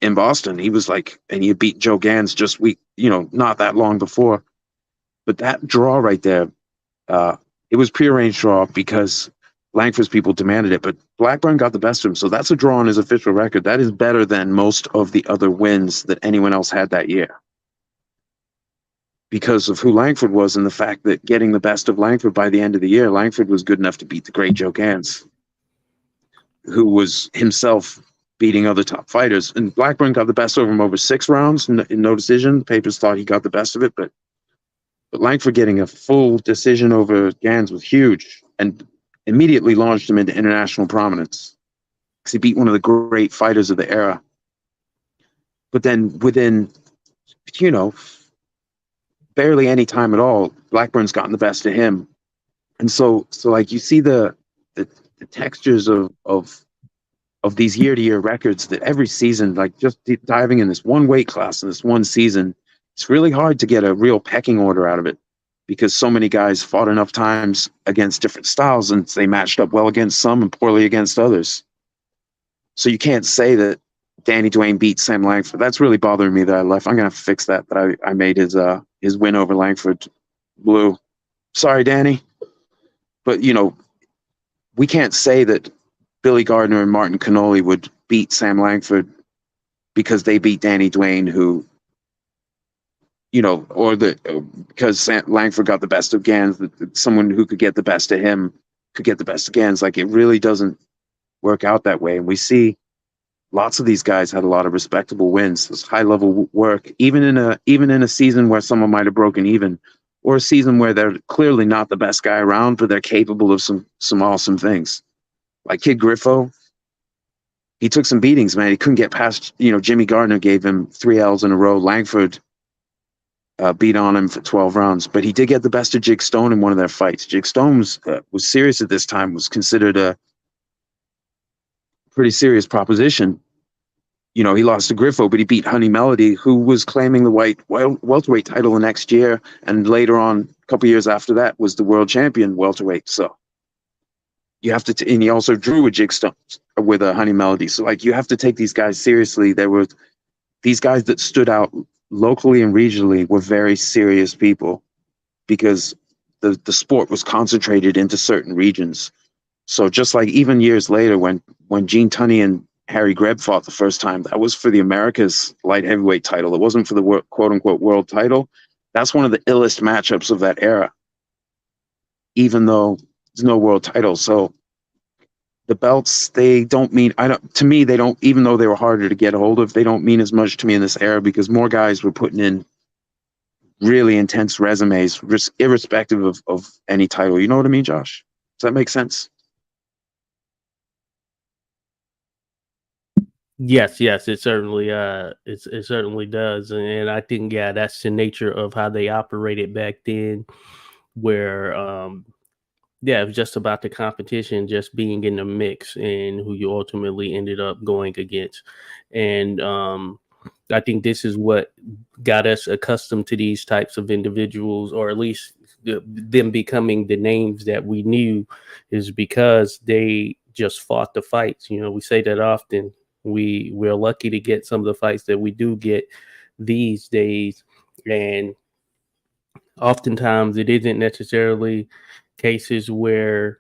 in Boston. He was like, and he beat Joe Gans just not that long before. But that draw right there, it was prearranged draw because Langford's people demanded it, but Blackburn got the best of him. So that's a draw on his official record. That is better than most of the other wins that anyone else had that year, because of who Langford was and the fact that getting the best of Langford by the end of the year, Langford was good enough to beat the great Joe Gans, who was himself beating other top fighters. And Blackburn got the best of him over 6 rounds in no decision. The papers thought he got the best of it, but Langford getting a full decision over Gans was huge and immediately launched him into international prominence because he beat one of the great fighters of the era. But then within, barely any time at all, Blackburn's gotten the best of him. And so like you see the textures of these year-to-year records that every season, like just diving in this one weight class in this one season, it's really hard to get a real pecking order out of it because so many guys fought enough times against different styles and they matched up well against some and poorly against others. So you can't say that Danny Dwayne beat Sam Langford. That's really bothering me that I left. I'm going to have to fix that I made his win over Langford blue. Sorry, Danny. But, we can't say that Billy Gardner and Martin Cannoli would beat Sam Langford because they beat Danny Dwayne, who, because Langford got the best of Gans, someone who could get the best of him could get the best of Gans. Like, it really doesn't work out that way. And we see lots of these guys had a lot of respectable wins. This high level work, even in a season where someone might have broken even, or a season where they're clearly not the best guy around, but they're capable of some awesome things. Like Kid Griffo, he took some beatings, man. He couldn't get past, Jimmy Gardner gave him 3 L's in a row. Langford beat on him for 12 rounds, but he did get the best of Jig Stone in one of their fights. Jig Stone was serious at this time, was considered a pretty serious proposition, You know, he lost to Griffo, but he beat Honey Melody, who was claiming the welterweight title the next year, and later on, a couple years after that, was the world champion welterweight. So you have to, and he also drew a Jigstone with a Honey Melody. So like, you have to take these guys seriously. There were these guys that stood out locally and regionally were very serious people, because the sport was concentrated into certain regions. So just like even years later, when Gene Tunney and Harry Greb fought the first time, that was for the Americas light heavyweight title. It wasn't for the quote unquote world title. That's one of the illest matchups of that era, even though there's no world title. So the belts, they don't mean, to me, they don't, even though they were harder to get a hold of, they don't mean as much to me in this era, because more guys were putting in really intense resumes, irrespective of any title. You know what I mean, Josh? Does that make sense? Yes, it certainly it certainly does, and I think that's the nature of how they operated back then, where it was just about the competition, just being in the mix, and who you ultimately ended up going against. And I think this is what got us accustomed to these types of individuals, or at least them becoming the names that we knew, is because they just fought the fights. You know, we say that often. We're lucky to get some of the fights that we do get these days, and oftentimes it isn't necessarily cases where,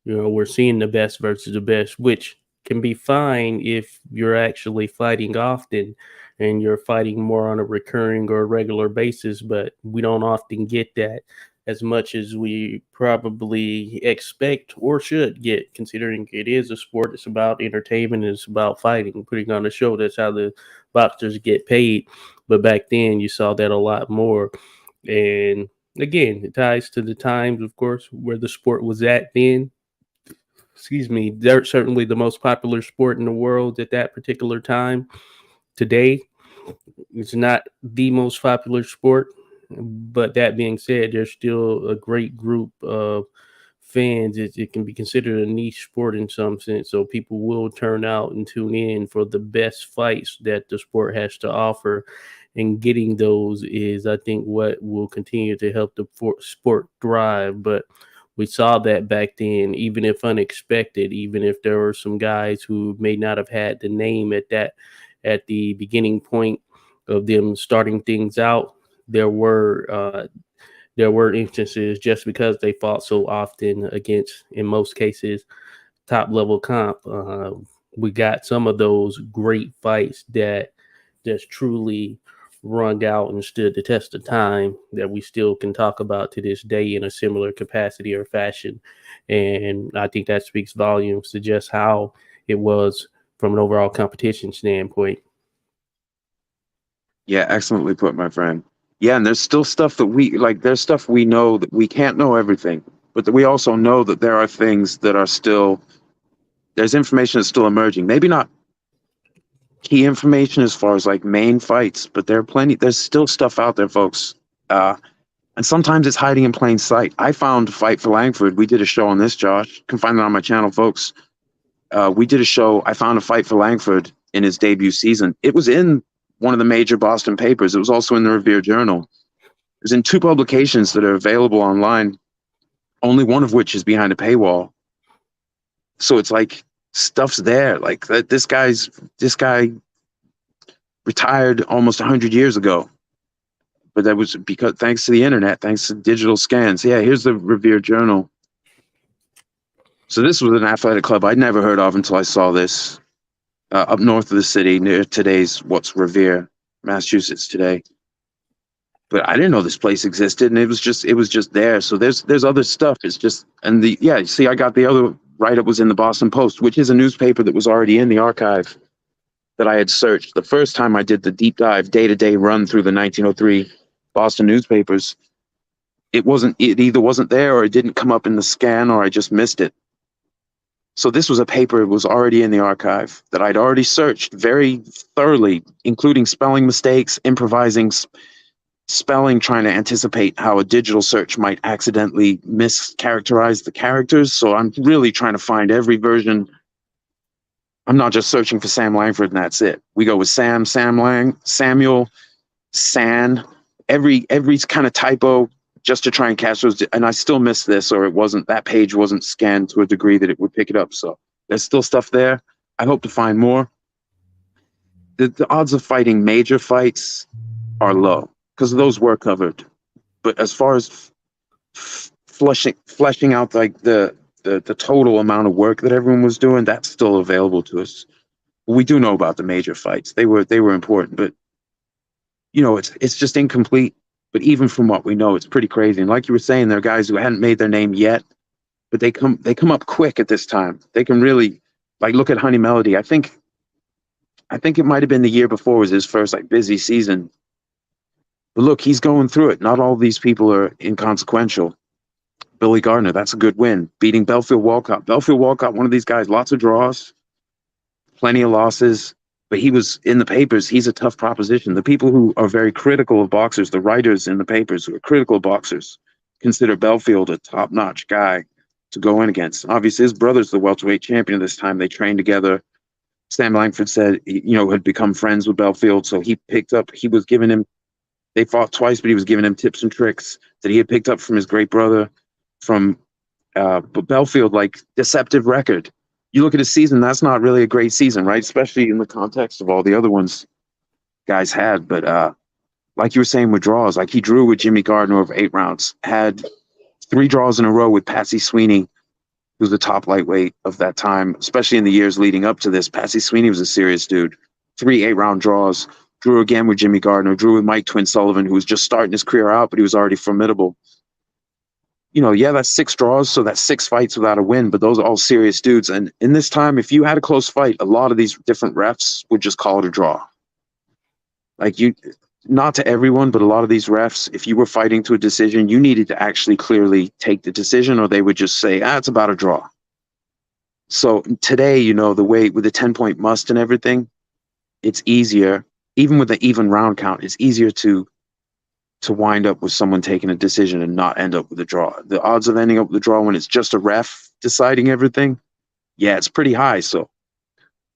you know, we're seeing the best versus the best, which can be fine if you're actually fighting often and you're fighting more on a recurring or regular basis, but we don't often get that as much as we probably expect or should get, considering it is a sport. It's about entertainment. It's about fighting, putting on a show. That's how the boxers get paid. But back then, you saw that a lot more. And again, it ties to the times, of course, where the sport was at then. Excuse me. They're certainly the most popular sport in the world at that particular time. Today, it's not the most popular sport. But that being said, there's still a great group of fans. It can be considered a niche sport in some sense. So people will turn out and tune in for the best fights that the sport has to offer. And getting those is, I think, what will continue to help the sport thrive. But we saw that back then, even if unexpected, even if there were some guys who may not have had the name at the beginning point of them starting things out. There were instances, just because they fought so often against, in most cases, top level comp. We got some of those great fights that just truly wrung out and stood the test of time, that we still can talk about to this day in a similar capacity or fashion. And I think that speaks volumes to just how it was from an overall competition standpoint. Yeah, excellently put, my friend. Yeah, and there's still stuff that there's stuff we know that we can't know everything, but that we also know that there are things that are still, there's information that's still emerging. Maybe not key information as far as like main fights, but there's still stuff out there, folks. And sometimes it's hiding in plain sight. I found Fight for Langford. We did a show on this, Josh. You can find it on my channel, folks. We did a show. I found a Fight for Langford in his debut season. It was in one of the major Boston papers. It was also in the Revere Journal. It was in 2 publications that are available online, only one of which is behind a paywall. So it's like stuff's there. Like this guy retired almost 100 years ago, but that was because thanks to the internet, thanks to digital scans. Yeah, here's the Revere Journal. So this was an athletic club I'd never heard of until I saw this. Up north of the city, near today's Revere, Massachusetts today. But I didn't know this place existed, and it was just there. So there's other stuff. It's just, and see, I got the other write-up was in the Boston Post, which is a newspaper that was already in the archive that I had searched the first time I did the deep dive day-to-day run through the 1903 Boston newspapers. It either wasn't there, or it didn't come up in the scan, or I just missed it. So this was a paper that was already in the archive that I'd already searched very thoroughly, including spelling mistakes, improvising spelling, trying to anticipate how a digital search might accidentally mischaracterize the characters. So I'm really trying to find every version I'm not just searching for Sam Langford and that's it. We go with Sam Lang, Samuel, San, every kind of typo just to try and catch those. And I still miss this, or that page wasn't scanned to a degree that it would pick it up. So there's still stuff there. I hope to find more. The odds of fighting major fights are low because those were covered. But as far as fleshing out like the total amount of work that everyone was doing, that's still available to us. We do know about the major fights. They were important, but it's just incomplete. But even from what we know, it's pretty crazy. And like you were saying, there are guys who hadn't made their name yet, but they come up quick at this time. They can really, like, look at Honey Melody. I think it might have been the year before was his first like busy season. But look, he's going through it. Not all these people are inconsequential. Billy Gardner, that's a good win. Beating Belfield Walcott. Belfield Walcott, one of these guys, lots of draws, plenty of losses, but he was in the papers. He's a tough proposition. The people who are very critical of boxers, the writers in the papers who are critical of boxers, consider Belfield a top-notch guy to go in against. Obviously, his brother's the welterweight champion this time. They trained together. Sam Langford said, had become friends with Belfield, so they fought twice, but he was giving him tips and tricks that he had picked up from his great brother. But Belfield, like, deceptive record. You look at his season, that's not really a great season, right? Especially in the context of all the other ones guys had. But like you were saying with draws, like he drew with Jimmy Gardner over 8 rounds, had 3 draws in a row with Patsy Sweeney, who's the top lightweight of that time, especially in the years leading up to this. Patsy Sweeney was a serious dude. 3 8-round draws. Drew again with Jimmy Gardner. Drew with Mike Twin Sullivan, who was just starting his career out, but he was already formidable. That's 6 draws, so that's 6 fights without a win, but those are all serious dudes. And in this time, if you had a close fight, a lot of these different refs would just call it a draw. Like, not to everyone, but a lot of these refs, if you were fighting to a decision, you needed to actually clearly take the decision, or they would just say, it's about a draw. So today, the way with the 10-point must and everything, it's easier, even with the even round count, it's easier to wind up with someone taking a decision and not end up with a draw. The odds of ending up with a draw when it's just a ref deciding everything, it's pretty high. So,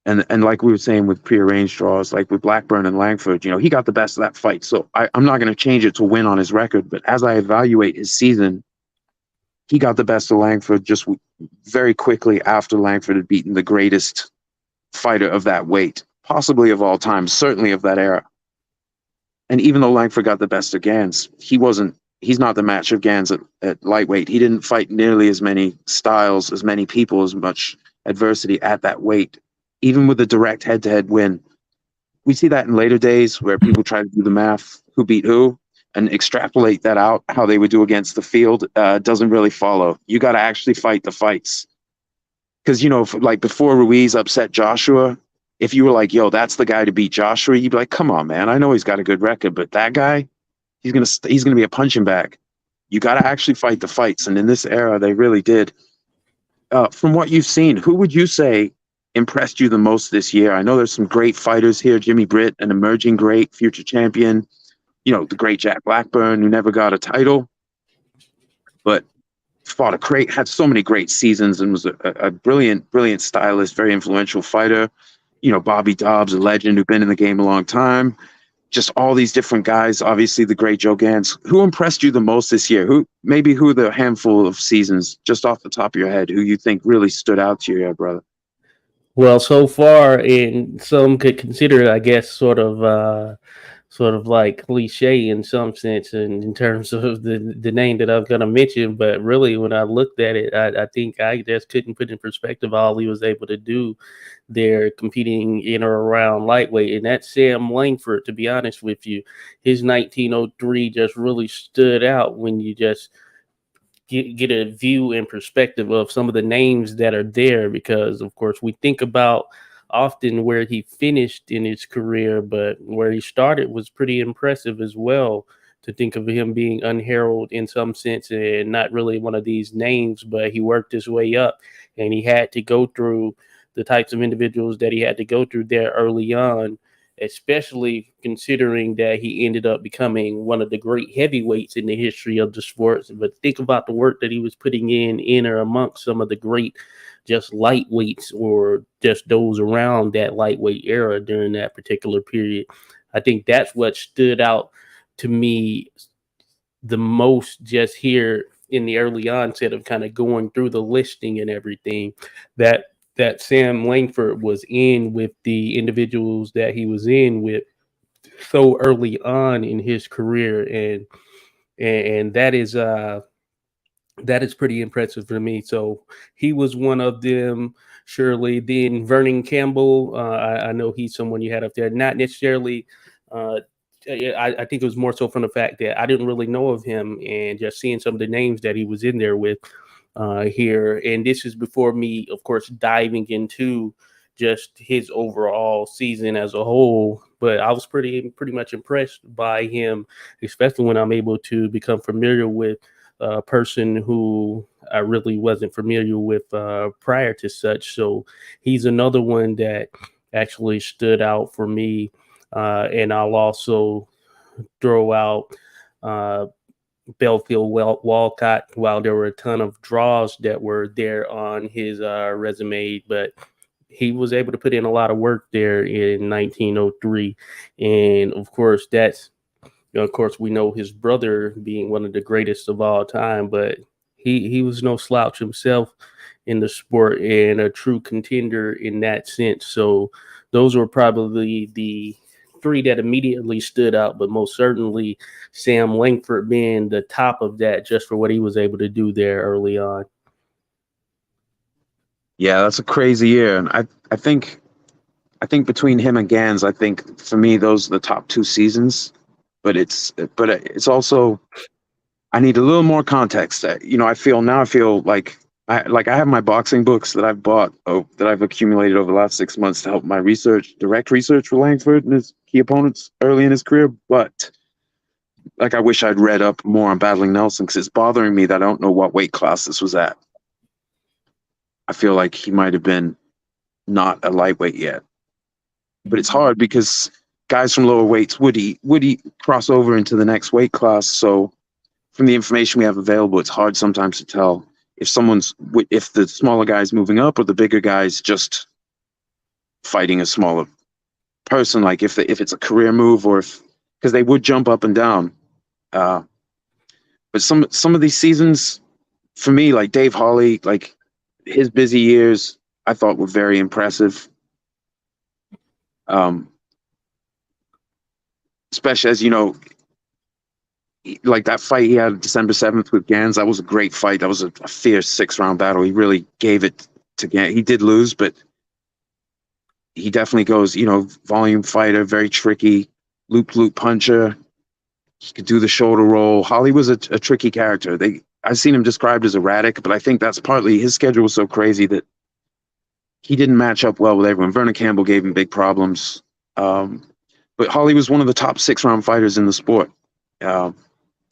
and like we were saying with prearranged draws, like with Blackburn and Langford, he got the best of that fight. So I'm not going to change it to win on his record, but as I evaluate his season, he got the best of Langford just very quickly after Langford had beaten the greatest fighter of that weight, possibly of all time, certainly of that era. And even though Langford got the best of Gans, he's not the match of Gans at lightweight. He didn't fight nearly as many styles, as many people, as much adversity at that weight. Even with a direct head-to-head win, we see that in later days where people try to do the math, who beat who, and extrapolate that out, how they would do against the field, doesn't really follow. You got to actually fight the fights. Because, like before Ruiz upset Joshua, if you were like, yo, that's the guy to beat Joshua, you'd be like, come on, man. I know he's got a good record, but that guy, he's gonna be a punching bag. You got to actually fight the fights. And in this era, they really did. From what you've seen, who would you say impressed you the most this year? I know there's some great fighters here. Jimmy Britt, an emerging great future champion. The great Jack Blackburn, who never got a title, but had so many great seasons and was a brilliant stylist, very influential fighter. Bobby Dobbs, a legend who'd been in the game a long time. Just all these different guys. Obviously, the great Joe Gans. Who impressed you the most this year? Who are the handful of seasons, just off the top of your head, who you think really stood out to you, brother? Well, so far, and some could consider it, I guess, sort of like cliche in some sense, and in terms of the name that I'm going to mention. But really, when I looked at it, I think I just couldn't put in perspective all he was able to do there, competing in or around lightweight. And that's Sam Langford, to be honest with you. His 1903 just really stood out when you just get a view and perspective of some of the names that are there, because of course we think about often where he finished in his career, but where he started was pretty impressive as well. To think of him being unheralded in some sense and not really one of these names, but he worked his way up, and he had to go through the types of individuals that he had to go through there early on especially considering that he ended up becoming one of the great heavyweights in the history of the sports. But think about the work that he was putting in or amongst some of the great just lightweights or just those around that lightweight era during that particular period. I think that's what stood out to me the most just here in the early onset of kind of going through the listing and everything, that Sam Langford was in with the individuals that he was in with so early on in his career, and that is pretty impressive for me. So he was one of them. Surely, then Vernon Campbell. I know he's someone you had up there. Not necessarily. I think it was more so from the fact that I didn't really know of him, and just seeing some of the names that he was in there with here. And this is before me, of course, diving into just his overall season as a whole. But I was pretty much impressed by him, especially when I'm able to become familiar with a person who I really wasn't familiar with prior to such. So he's another one that actually stood out for me. And I'll also throw out Belfield Walcott. While there were a ton of draws that were there on his resume, but he was able to put in a lot of work there in 1903. And of course, of course, we know his brother being one of the greatest of all time, but he was no slouch himself in the sport and a true contender in that sense. So those were probably the three that immediately stood out, but most certainly Sam Langford being the top of that just for what he was able to do there early on. Yeah, that's a crazy year. And I think between him and Gans, I think for me those are the top two seasons. But it's also, I need a little more context. I feel like I have my boxing books that I've bought, that I've accumulated over the last 6 months to help my direct research for Langford and his key opponents early in his career. But like, I wish I'd read up more on Battling Nelson, because it's bothering me that I don't know what weight class this was at. I feel like he might have been not a lightweight yet, but it's hard because guys from lower weights would he cross over into the next weight class. So from the information we have available, it's hard sometimes to tell if the smaller guy's moving up or the bigger guy's just fighting a smaller person, like if it's a career move, or because they would jump up and down. But some of these seasons for me, like Dave Holly, like his busy years, I thought were very impressive. Especially as like that fight he had December 7th with Gans, that was a great fight. That was a fierce 6-round battle. He really gave it to Gans. He did lose, but he definitely goes, volume fighter, very tricky, loop puncher. He could do the shoulder roll. Holly was a tricky character. I've seen him described as erratic, but I think that's partly his schedule was so crazy that he didn't match up well with everyone. Vernon Campbell gave him big problems. But Holly was one of the top 6-round fighters in the sport,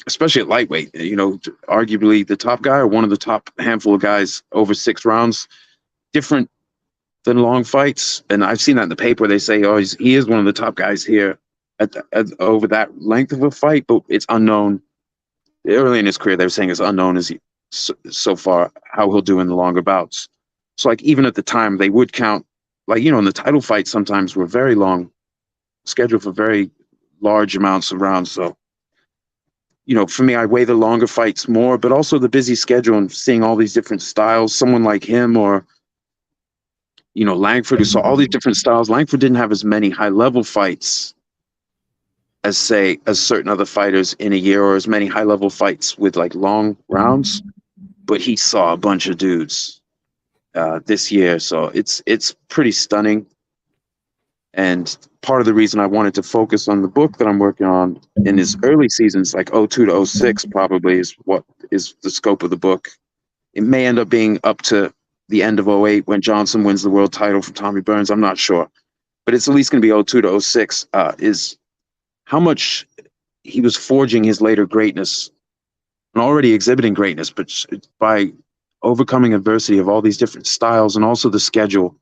especially at lightweight. Arguably the top guy or one of the top handful of guys over 6 rounds. Different than long fights, and I've seen that in the paper. They say, "Oh, he is one of the top guys here at over that length of a fight," but it's unknown. Early in his career, they were saying it's unknown as so far how he'll do in the longer bouts. So, like, even at the time, they would count, like, in the title fights sometimes were very long, scheduled for very large amounts of rounds. So, for me, I weigh the longer fights more, but also the busy schedule and seeing all these different styles. Someone like him, or Langford, who saw all these different styles. Langford didn't have as many high-level fights as certain other fighters in a year, or as many high-level fights with like long rounds, but he saw a bunch of dudes this year. So it's pretty stunning. And part of the reason I wanted to focus on the book that I'm working on in his early seasons, like 02 to 06, probably is what is the scope of the book. It may end up being up to the end of 08 when Johnson wins the world title from Tommy Burns. I'm not sure, but it's at least going to be 02 to 06, is how much he was forging his later greatness and already exhibiting greatness, but by overcoming adversity of all these different styles, and also the schedule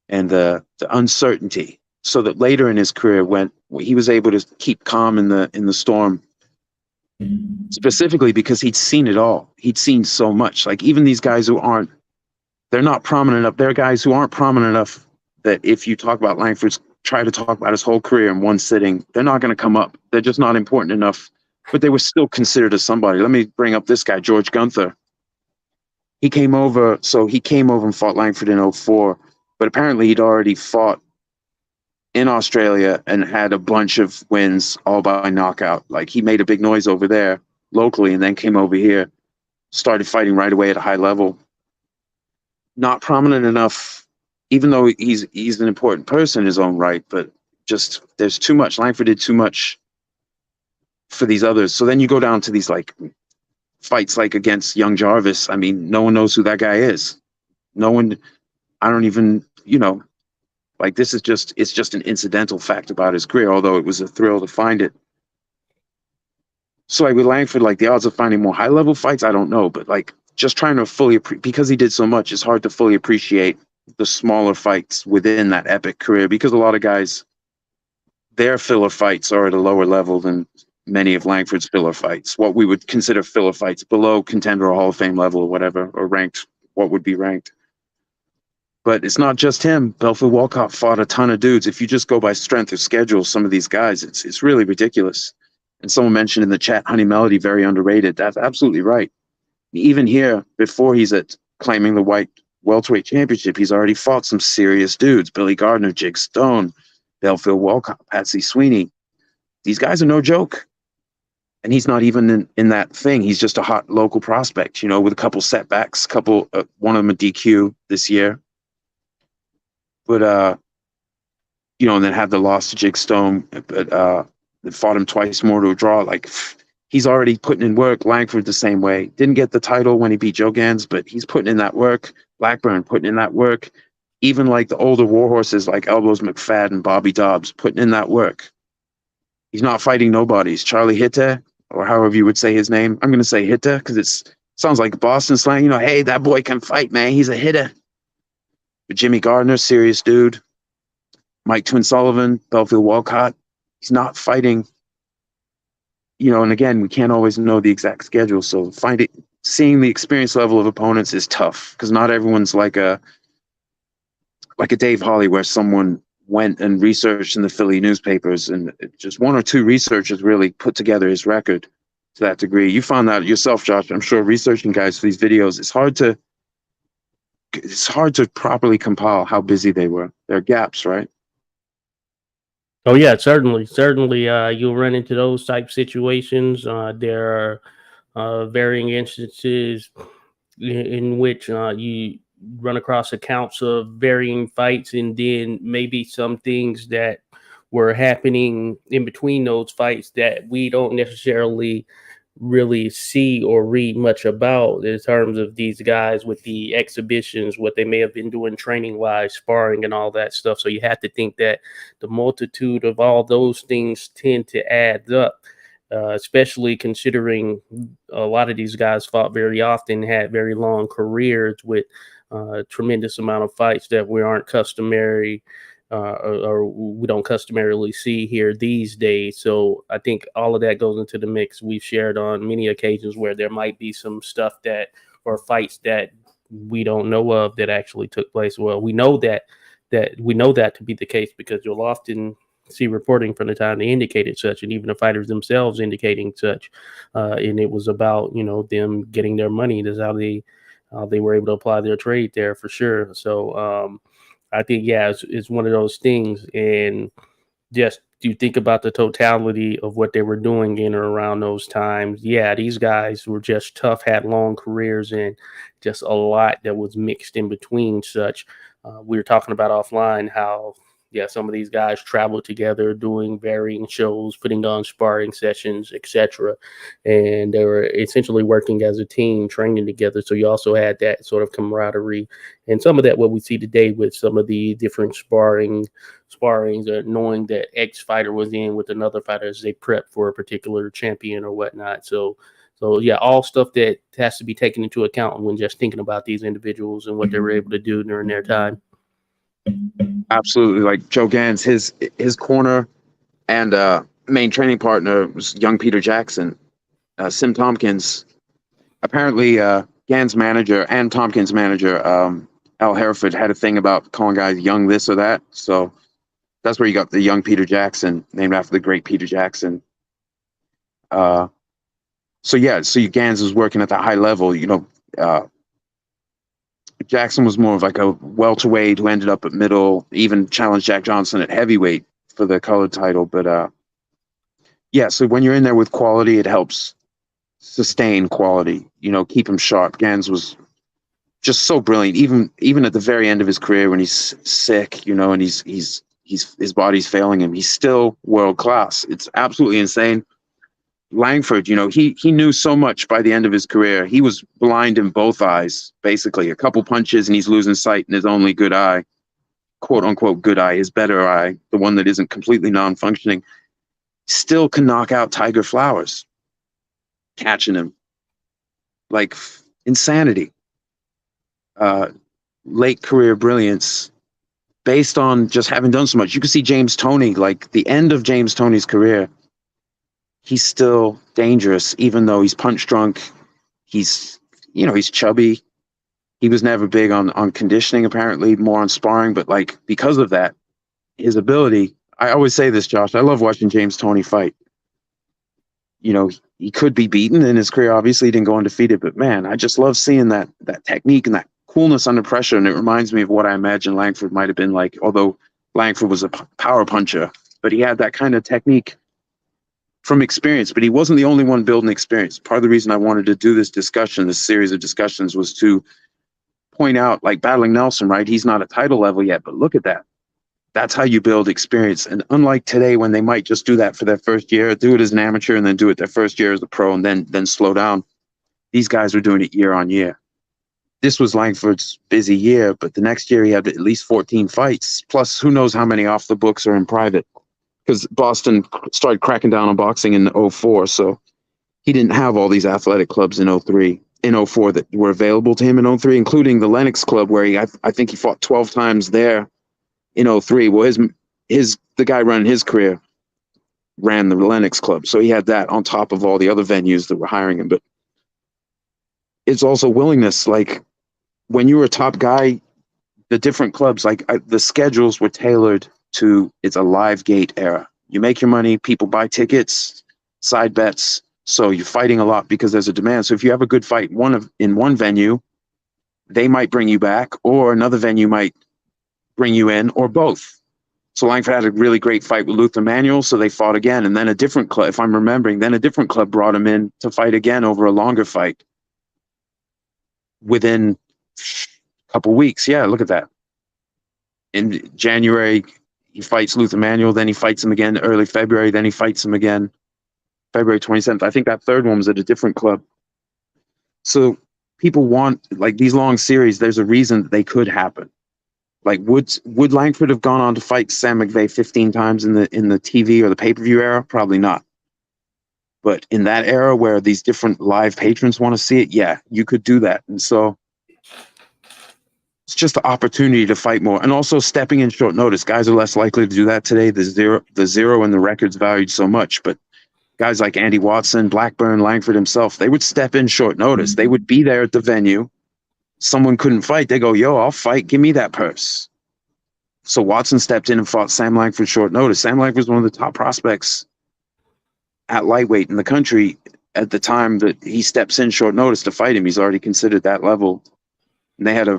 and the uncertainty. so that later in his career, when he was able to keep calm in the storm, specifically because he'd seen it all. He'd seen so much. Like even these guys who aren't, they're not prominent enough. There are guys who aren't prominent enough that if you talk about Langford's, try to talk about his whole career in one sitting, they're not going to come up. They're just not important enough. But they were still considered as somebody. Let me bring up this guy, George Gunther. He came over and fought Langford in 2004, but apparently he'd already fought in Australia and had a bunch of wins all by knockout. Like he made a big noise over there locally and then came over here, started fighting right away at a high level. Not prominent enough, even though he's an important person in his own right, but just there's too much. Langford did too much for these others. So then you go down to these like fights like against Young Jarvis. I mean, no one knows who that guy is. No one, I don't even, like it's just an incidental fact about his career, although it was a thrill to find it. So like with Langford, like the odds of finding more high level fights, I don't know, but like just trying to fully, because he did so much, it's hard to fully appreciate the smaller fights within that epic career, because a lot of guys, their filler fights are at a lower level than many of Langford's filler fights, what we would consider filler fights, below contender or Hall of Fame level or whatever, or ranked, what would be ranked. But it's not just him. Belfield Walcott fought a ton of dudes. If you just go by strength of schedule, some of these guys, it's really ridiculous. And someone mentioned in the chat, Honey Melody, very underrated. That's absolutely right. Even here, before he's at claiming the white welterweight championship, he's already fought some serious dudes. Billy Gardner, Jake Stone, Belfield Walcott, Patsy Sweeney. These guys are no joke. And he's not even in that thing. He's just a hot local prospect, with a couple setbacks, one of them a DQ this year. But, and then had the loss to Jake Stone, but fought him twice more to a draw. Like, he's already putting in work. Langford the same way. Didn't get the title when he beat Joe Gans, but he's putting in that work. Blackburn putting in that work. Even like the older warhorses like Elbows McFadden, Bobby Dobbs, putting in that work. He's not fighting nobodies. Charlie Hitte, or however you would say his name. I'm going to say Hitte because it sounds like Boston slang. Hey, that boy can fight, man. He's a hitter. But Jimmy Gardner, serious dude. Mike Twin Sullivan, Belfield Walcott. He's not fighting, and again, we can't always know the exact schedule. So seeing the experience level of opponents is tough because not everyone's like a Dave Holly where someone went and researched in the Philly newspapers and just one or two researchers really put together his record to that degree. You found that yourself, Josh. I'm sure researching guys for these videos, it's hard to properly compile how busy they were. There are gaps, right? Oh yeah, certainly. You'll run into those type situations. There are varying instances in which you run across accounts of varying fights, and then maybe some things that were happening in between those fights that we don't necessarily really see or read much about in terms of these guys with the exhibitions, what they may have been doing training wise, sparring and all that stuff. So you have to think that the multitude of all those things tend to add up, especially considering a lot of these guys fought very often, had very long careers with tremendous amount of fights that we aren't customary or we don't customarily see here these days. So I think all of that goes into the mix. We've shared on many occasions where there might be some stuff or fights that we don't know of that actually took place. Well, we know that to be the case because you'll often see reporting from the time they indicated such, and even the fighters themselves indicating such. And it was about, them getting their money. That's how they were able to apply their trade there for sure. So, I think, it's one of those things. And just you think about the totality of what they were doing in or around those times. Yeah, these guys were just tough, had long careers, and just a lot that was mixed in between such. We were talking about offline how, some of these guys traveled together doing varying shows, putting on sparring sessions, etc. And they were essentially working as a team, training together. So you also had that sort of camaraderie. And some of that, what we see today with some of the different sparrings, knowing that X fighter was in with another fighter as they prep for a particular champion or whatnot. So all stuff that has to be taken into account when just thinking about these individuals and what they were able to do during their time. Absolutely. Like Joe Gans, his corner and main training partner was young Peter Jackson, Sim Tompkins. Apparently, Gans' manager and Tompkins' manager, Al Hereford, had a thing about calling guys young this or that. So that's where you got the young Peter Jackson, named after the great Peter Jackson. Uh, so yeah, so Gans was working at the high level. Jackson was more of like a welterweight who ended up at middle, even challenged Jack Johnson at heavyweight for the colored title. But yeah, so when you're in there with quality, it helps sustain quality. Keep him sharp. Gans was just so brilliant, even at the very end of his career when he's sick, and he's his body's failing him. He's still world class. It's absolutely insane. Langford, he knew so much by the end of his career. He was blind in both eyes, basically. A couple punches and he's losing sight in his only good eye, quote unquote good eye, his better eye, the one that isn't completely non-functioning. Still can knock out Tiger Flowers, catching him. Like insanity. Late career brilliance based on just having done so much. You can see James Toney, like the end of James Toney's career, he's still dangerous, even though he's punch drunk. He's chubby. He was never big on conditioning, apparently, more on sparring. But like because of that, his ability, I always say this, Josh, I love watching James Toney fight. He could be beaten in his career. Obviously, he didn't go undefeated, but man, I just love seeing that technique and that coolness under pressure. And it reminds me of what I imagine Langford might have been like, although Langford was a power puncher, but he had that kind of technique from experience. But he wasn't the only one building experience. Part of the reason I wanted to do this series of discussions, was to point out, like battling Nelson, right? He's not at title level yet, but look at that. That's how you build experience. And unlike today, when they might just do that for their first year, do it as an amateur and then do it their first year as a pro and then slow down. These guys were doing it year on year. This was Langford's busy year, but the next year he had at least 14 fights. Plus, who knows how many off the books or in private, because Boston started cracking down on boxing in 2004. So he didn't have all these athletic clubs in 2003, in 2004 that were available to him in 2003, including the Lennox Club, where I think he fought 12 times there in 2003. Well, the guy running his career ran the Lennox Club. So he had that on top of all the other venues that were hiring him. But it's also willingness. Like when you were a top guy, the different clubs, the schedules were tailored to, it's a live gate era. You make your money, people buy tickets, side bets. So you're fighting a lot because there's a demand. So if you have a good fight in one venue, they might bring you back, or another venue might bring you in, or both. So Langford had a really great fight with Luther Manuel, so they fought again. And then a different club, if I'm remembering, then a different club brought him in to fight again over a longer fight within a couple weeks. Yeah, look at that. In January, he fights Luther Manuel, then he fights him again early February, then he fights him again February 27th. I think that third one was at a different club. So people want, like, these long series, there's a reason that they could happen. Like, would Langford have gone on to fight Sam McVeigh 15 times in the TV or the pay-per-view era? Probably not. But in that era where these different live patrons want to see it, yeah, you could do that. And so it's just the opportunity to fight more. And also stepping in short notice. Guys are less likely to do that today. The zero in the record's valued so much. But guys like Andy Watson, Blackburn, Langford himself, they would step in short notice. They would be there at the venue. Someone couldn't fight. They go, yo, I'll fight. Give me that purse. So Watson stepped in and fought Sam Langford short notice. Sam Langford was one of the top prospects at lightweight in the country at the time that he steps in short notice to fight him. He's already considered that level. And they had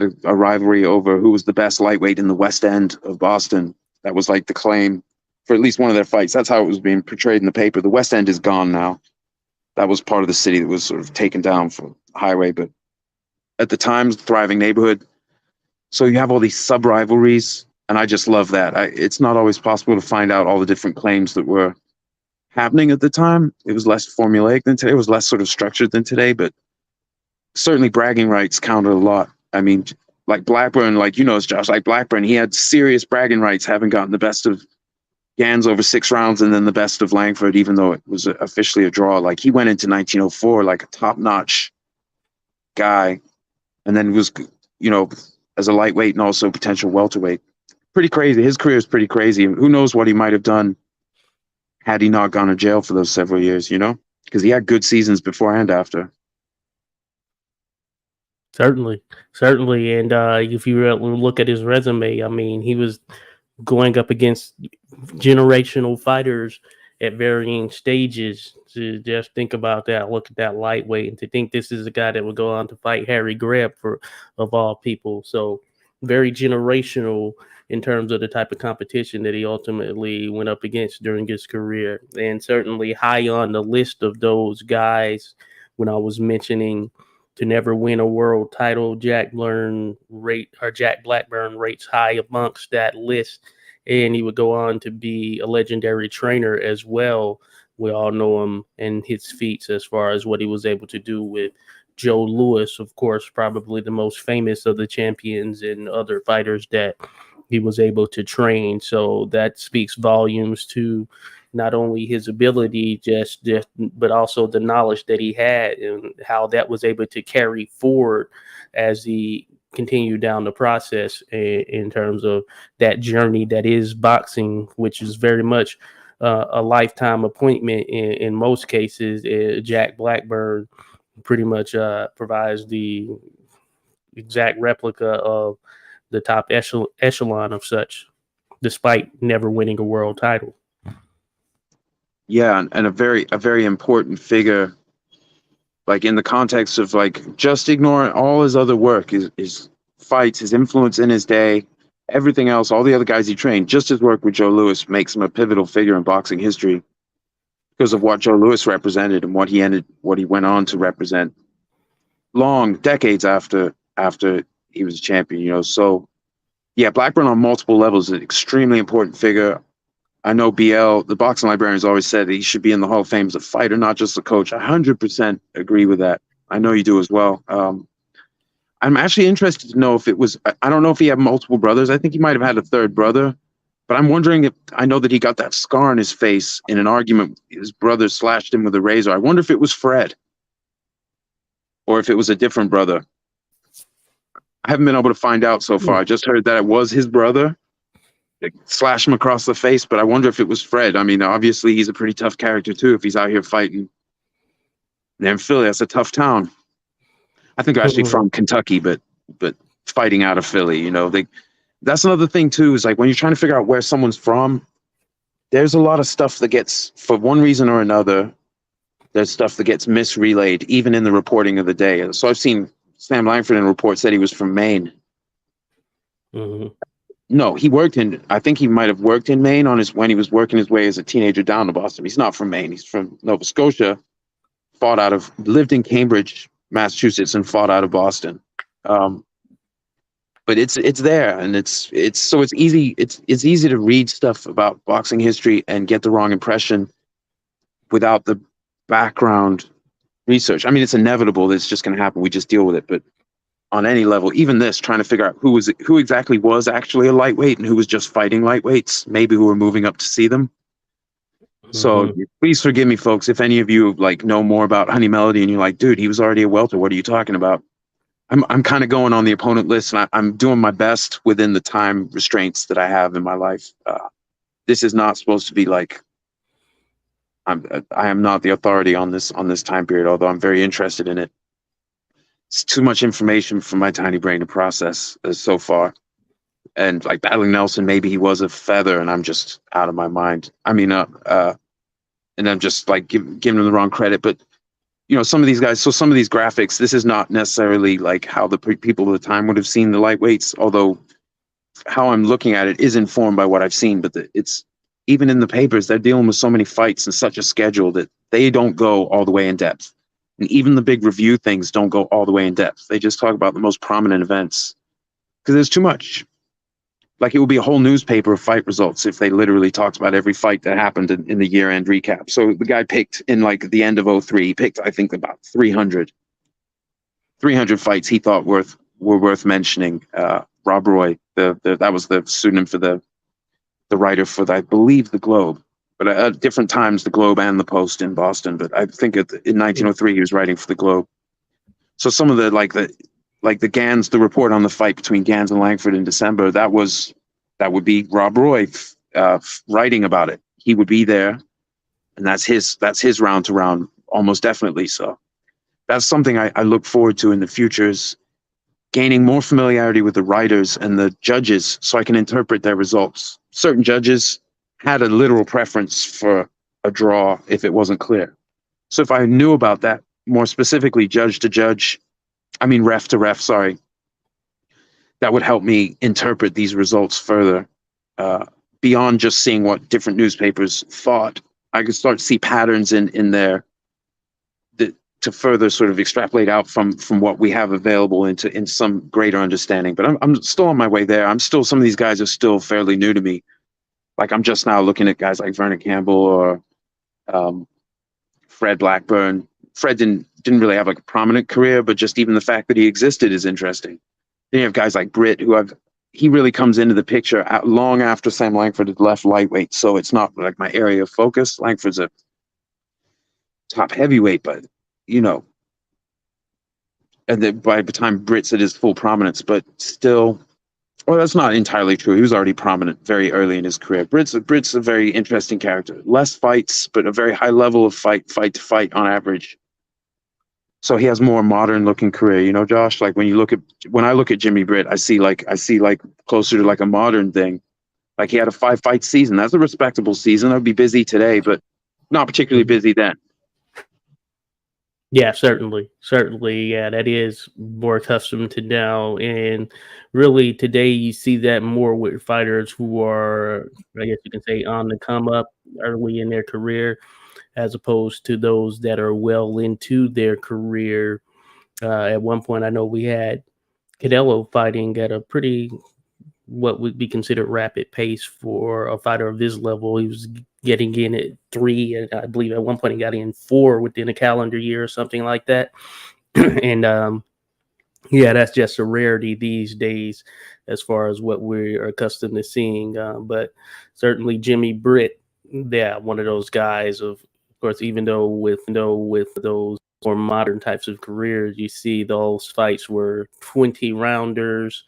a rivalry over who was the best lightweight in the West End of Boston. That was like the claim for at least one of their fights. That's how it was being portrayed in the paper. The West End is gone now. That was part of the city that was sort of taken down for highway, but at the time, thriving neighborhood. So you have all these sub-rivalries, and I just love that. It's not always possible to find out all the different claims that were happening at the time. It was less formulaic than today. It was less sort of structured than today, but certainly bragging rights counted a lot. I mean, like Blackburn, like Josh, like Blackburn, he had serious bragging rights, having gotten the best of Gans over 6 rounds and then the best of Langford, even though it was officially a draw. Like he went into 1904 like a top-notch guy, and then was, as a lightweight and also potential welterweight. pretty crazy. His career is pretty crazy. Who knows what he might have done had he not gone to jail for those several years, you know? Because he had good seasons before and after. Certainly, certainly. And if you look at his resume, I mean, he was going up against generational fighters at varying stages. To just think about that, look at that lightweight, and to think this is a guy that would go on to fight Harry Greb, for of all people. So very generational in terms of the type of competition that he ultimately went up against during his career, and certainly high on the list of those guys when I was mentioning to never win a world title. Jack Blackburn rates high amongst that list, and he would go on to be a legendary trainer as well. We all know him and his feats as far as what he was able to do with Joe Louis, of course, probably the most famous of the champions and other fighters that he was able to train. So that speaks volumes to not only his ability, but also the knowledge that he had and how that was able to carry forward as he continued down the process in terms of that journey that is boxing, which is very much a lifetime appointment in most cases. Jack Blackburn pretty much provides the exact replica of the top echelon of such, despite never winning a world title. Yeah, and a very important figure, like in the context of like just ignoring all his other work, his fights, his influence in his day, everything else, all the other guys he trained. Just his work with Joe Louis makes him a pivotal figure in boxing history because of what Joe Louis represented and what he went on to represent long decades after he was a champion. You know, so yeah, Blackburn on multiple levels is an extremely important figure. I know BL, the boxing librarians, always said that he should be in the Hall of Fame as a fighter, not just a coach. I 100% agree with that. I know you do as well. I'm actually interested to know if it was, I don't know if he had multiple brothers. I think he might have had a third brother, but I'm wondering if, I know that he got that scar on his face in an argument. His brother slashed him with a razor. I wonder if it was Fred or if it was a different brother. I haven't been able to find out so far. I just heard that it was his brother. Slash him across the face, but I wonder if it was Fred. I mean, obviously he's a pretty tough character too if he's out here fighting. And Philly, that's a tough town. I think they're actually from Kentucky, but fighting out of Philly, you know, that's another thing too, is like when you're trying to figure out where someone's from, there's a lot of stuff that gets, for one reason or another, there's stuff that gets misrelayed, even in the reporting of the day. So I've seen Sam Langford in reports said he was from Maine. Mm-hmm. No, I think he might have worked in Maine when he was working his way as a teenager down to Boston. He's not from Maine. He's from Nova Scotia, lived in Cambridge, Massachusetts, and fought out of Boston. But it's there, and it's easy. It's easy to read stuff about boxing history and get the wrong impression without the background research. I mean, it's inevitable. It's just going to happen. We just deal with it. But on any level, even this, trying to figure out who exactly was actually a lightweight and who was just fighting lightweights, maybe who were moving up to see them. Mm-hmm. So please forgive me, folks, if any of you like know more about Honey Melody and you're like, dude, he was already a welter. What are you talking about? I'm kind of going on the opponent list, and I'm doing my best within the time restraints that I have in my life. This is not supposed to be like I am not the authority on this time period, although I'm very interested in it. It's too much information for my tiny brain to process so far. And like battling Nelson, maybe he was a feather and I'm just out of my mind. I mean, and I'm just like giving him the wrong credit. But, you know, some of these guys, so some of these graphics, this is not necessarily like how the people of the time would have seen the lightweights, although how I'm looking at it is informed by what I've seen. But it's even in the papers, they're dealing with so many fights and such a schedule that they don't go all the way in depth. And even the big review things don't go all the way in depth. They just talk about the most prominent events because there's too much. Like it would be a whole newspaper of fight results if they literally talked about every fight that happened in the year-end recap. So the guy picked in like the end of 2003, he picked, I think, about 300 fights he thought were worth mentioning. Rob Roy, that was the pseudonym for the writer for, I believe, the Globe. But at different times, the Globe and the Post in Boston. But I think in 1903, he was writing for the Globe. So some of the Gans, the report on the fight between Gans and Langford in December, that was That would be Rob Roy writing about it. He would be there, and that's his round to round, almost definitely. So that's something I look forward to in the future, is gaining more familiarity with the writers and the judges so I can interpret their results. Certain judges had a literal preference for a draw if it wasn't clear. So if I knew about that, more specifically judge to judge, ref to ref, sorry, that would help me interpret these results further, beyond just seeing what different newspapers thought. I could start to see patterns in there to further sort of extrapolate out from what we have available into some greater understanding. But I'm still on my way there. Some of these guys are still fairly new to me. Like I'm just now looking at guys like Vernon Campbell or Fred Blackburn. Fred didn't really have like a prominent career, but just even the fact that he existed is interesting. Then you have guys like Britt, he really comes into the picture long after Sam Langford had left lightweight, so it's not like my area of focus. Langford's a top heavyweight, but and then by the time Britt's at his full prominence, but still, well, that's not entirely true. He was already prominent very early in his career. Britt's a very interesting character. Less fights, but a very high level of fight to fight on average. So he has more modern looking career, Josh. Like when I look at Jimmy Britt, I see like closer to like a modern thing. Like he had a 5-fight season. That's a respectable season. I'd be busy today, but not particularly busy then. Yeah, certainly. Yeah, that is more accustomed to now. And really today you see that more with fighters who are, I guess you can say, on the come up early in their career, as opposed to those that are well into their career. At one point, I know we had Canelo fighting at a pretty, what would be considered rapid pace for a fighter of this level. He was getting in at 3, and I believe at one point he got in 4 within a calendar year or something like that. And yeah, that's just a rarity these days as far as what we're accustomed to seeing. But certainly Jimmy Britt, yeah, one of those guys. Of course, even though with those more modern types of careers, you see those fights were 20 rounders,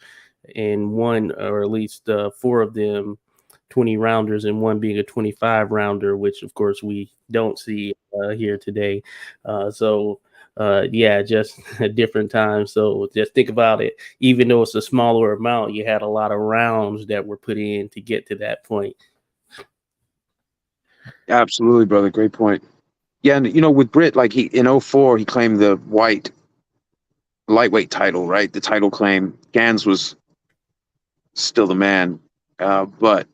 and one, or at least 4 of them, 20 rounders, and one being a 25 rounder, which of course we don't see here today. Yeah, just a different time. So just think about it. Even though it's a smaller amount, you had a lot of rounds that were put in to get to that point. Absolutely, brother. Great point. Yeah, and with Britt, like in 2004, he claimed the lightweight title, right? The title claim. Gans was still the man, but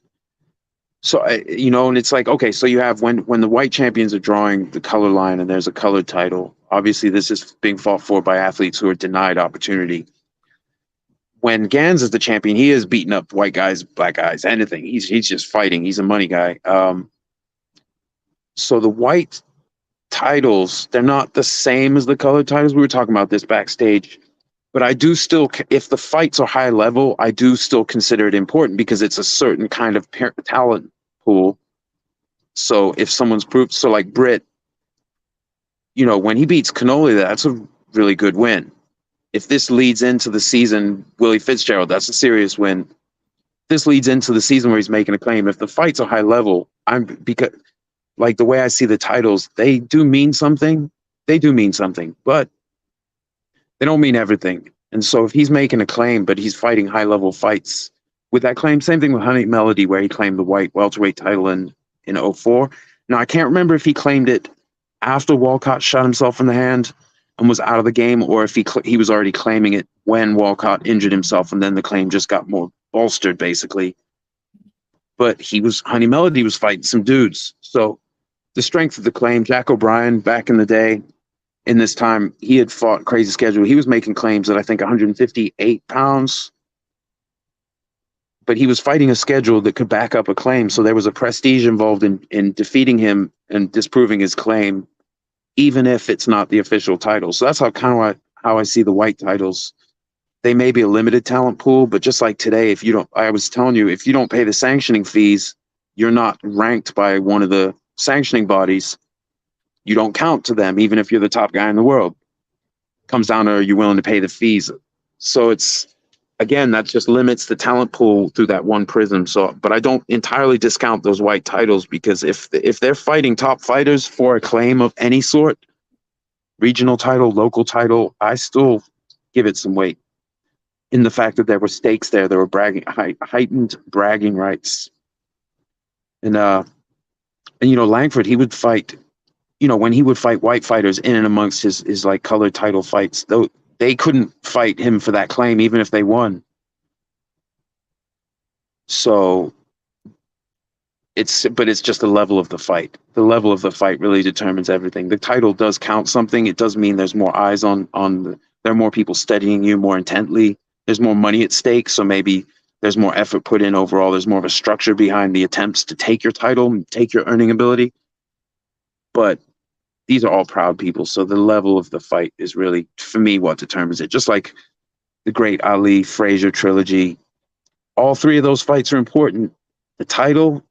so and it's like, okay, so you have when the white champions are drawing the color line and there's a colored title. Obviously, this is being fought for by athletes who are denied opportunity. When Gans is the champion, he is beating up white guys, black guys, anything. He's just fighting. He's a money guy. So the white titles, they're not the same as the colored titles. We were talking about this backstage. But I do still, if the fights are high level, I do still consider it important because it's a certain kind of talent pool. So if someone's proved, so like Britt, when he beats Cannoli, that's a really good win. If this leads into the season, Willie Fitzgerald, that's a serious win. This leads into the season where he's making a claim. If the fights are high level, because like the way I see the titles, they do mean something. They do mean something, but they don't mean everything. And so if he's making a claim, but he's fighting high level fights with that claim, same thing with Honey Melody, where he claimed the white welterweight title in 2004. Now, I can't remember if he claimed it after Walcott shot himself in the hand and was out of the game, or if he was already claiming it when Walcott injured himself, and then the claim just got more bolstered, basically. But Honey Melody was fighting some dudes. So the strength of the claim, Jack O'Brien back in the day, in this time, he had fought crazy schedule. He was making claims at, I think, 158 pounds. But he was fighting a schedule that could back up a claim. So there was a prestige involved in defeating him and disproving his claim, even if it's not the official title. So that's how I see the white titles. They may be a limited talent pool, but just like today, I was telling you, if you don't pay the sanctioning fees, you're not ranked by one of the sanctioning bodies. You don't count to them, even if you're the top guy in the world. Comes down to, are you willing to pay the fees? So it's again, that just limits the talent pool through that one prism. So, but I don't entirely discount those white titles, because if they're fighting top fighters for a claim of any sort, regional title, local title, I still give it some weight in the fact that there were stakes there. There were heightened bragging rights. And you know, Langford, he would fight, you know, when he would fight white fighters in and amongst his like colored title fights, though they couldn't fight him for that claim even if they won. So but it's just the level of the fight. The level of the fight really determines everything. The title does count something. It does mean there's more eyes on there are more people studying you more intently. There's more money at stake, so maybe there's more effort put in overall. There's more of a structure behind the attempts to take your title and take your earning ability. But these are all proud people, so the level of the fight is really, for me, what determines it. Just like the great Ali Frazier trilogy, all three of those fights are important. The title,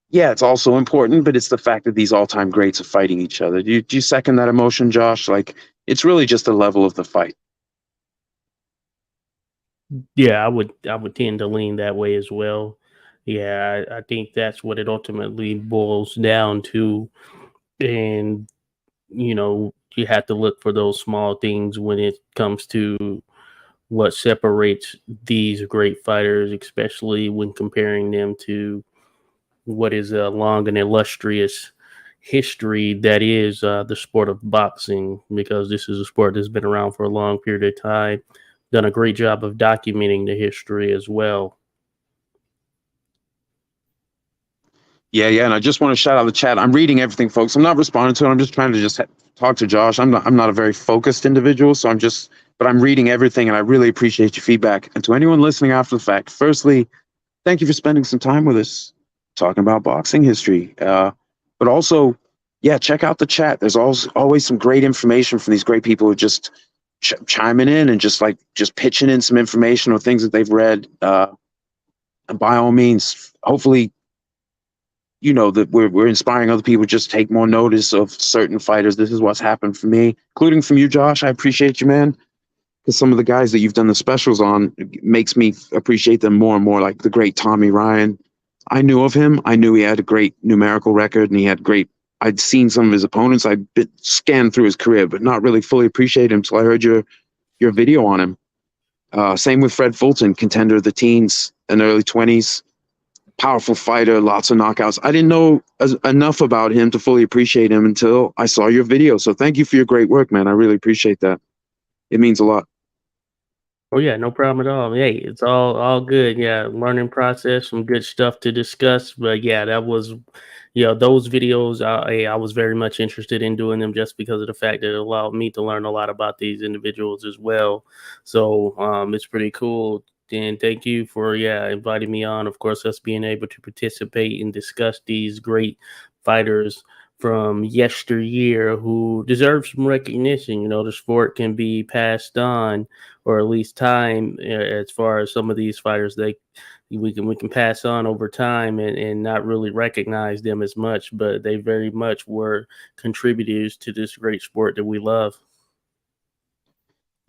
yeah, it's also important, but it's the fact that these all-time greats are fighting each other. Do you second that emotion, Josh? Like, it's really just the level of the fight. Yeah, I would tend to lean that way as well. Yeah, I think that's what it ultimately boils down to. And you know, you have to look for those small things when it comes to what separates these great fighters, especially when comparing them to what is a long and illustrious history that is the sport of boxing, because this is a sport that's been around for a long period of time, done a great job of documenting the history as well. Yeah, and I just want to shout out the chat. I'm reading everything, folks. I'm not responding to it. I'm just trying to just talk to Josh. I'm not a very focused individual, so but I'm reading everything, and I really appreciate your feedback. And to anyone listening after the fact, firstly, thank you for spending some time with us talking about boxing history. But also, yeah, check out the chat. There's always some great information from these great people who just chiming in and just pitching in some information or things that they've read. And by all means, hopefully, you know, that we're inspiring other people to just take more notice of certain fighters. This is what's happened for me, including from you, Josh. I appreciate you, man. Because some of the guys that you've done the specials on makes me appreciate them more and more, like the great Tommy Ryan. I knew of him. I knew he had a great numerical record, and I'd seen some of his opponents. I'd scanned through his career, but not really fully appreciate him until I heard your video on him. Same with Fred Fulton, contender of the teens and early 20s. Powerful fighter, lots of knockouts. I didn't know enough about him to fully appreciate him until I saw your video. So thank you for your great work, man. I really appreciate that. It means a lot. Oh yeah, no problem at all. Hey, it's all good. Yeah, learning process, some good stuff to discuss. But yeah, that was, you know, those videos. I was very much interested in doing them just because of the fact that it allowed me to learn a lot about these individuals as well. So it's pretty cool. And thank you for inviting me on. Of course, us being able to participate and discuss these great fighters from yesteryear who deserve some recognition. You know, the sport can be passed on, or at least time, as far as some of these fighters, we can pass on over time and not really recognize them as much, but they very much were contributors to this great sport that we love.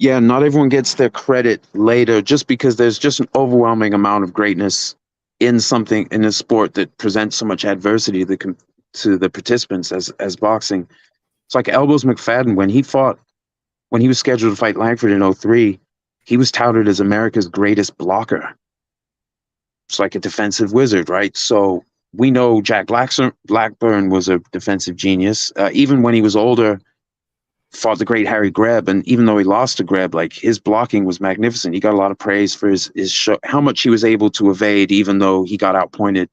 Yeah, not everyone gets their credit later just because there's just an overwhelming amount of greatness in a sport that presents so much adversity to the participants as boxing. It's like Elbows McFadden, when he was scheduled to fight Langford in 2003, he was touted as America's greatest blocker. It's like a defensive wizard, right? So we know Jack Blackburn was a defensive genius. Even when he was older, fought the great Harry Greb, and even though he lost to Greb, like, his blocking was magnificent. He got a lot of praise for his show, how much he was able to evade, even though he got outpointed.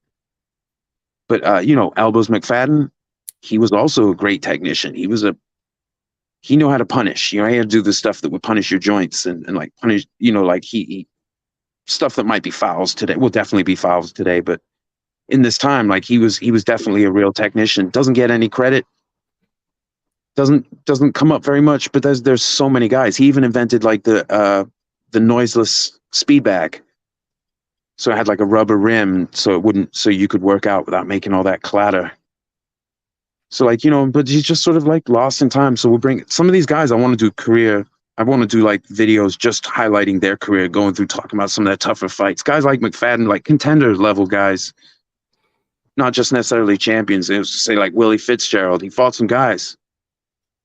But you know, Elbows McFadden, he was also a great technician. He knew how to punish. You know, he had to do the stuff that would punish your joints and like punish. You know, like he stuff that might be fouls today will definitely be fouls today. But in this time, like, he was definitely a real technician. Doesn't get any credit. Doesn't come up very much, but there's so many guys. He even invented like the noiseless speed bag. So it had like a rubber rim so you could work out without making all that clatter. So, like, you know, but he's just sort of like lost in time. So we'll bring some of these guys. I want to do career I want to do like videos just highlighting their career, going through talking about some of their tougher fights. Guys like McFadden, like contender level guys, not just necessarily champions. It was say like Willie Fitzgerald. He fought some guys.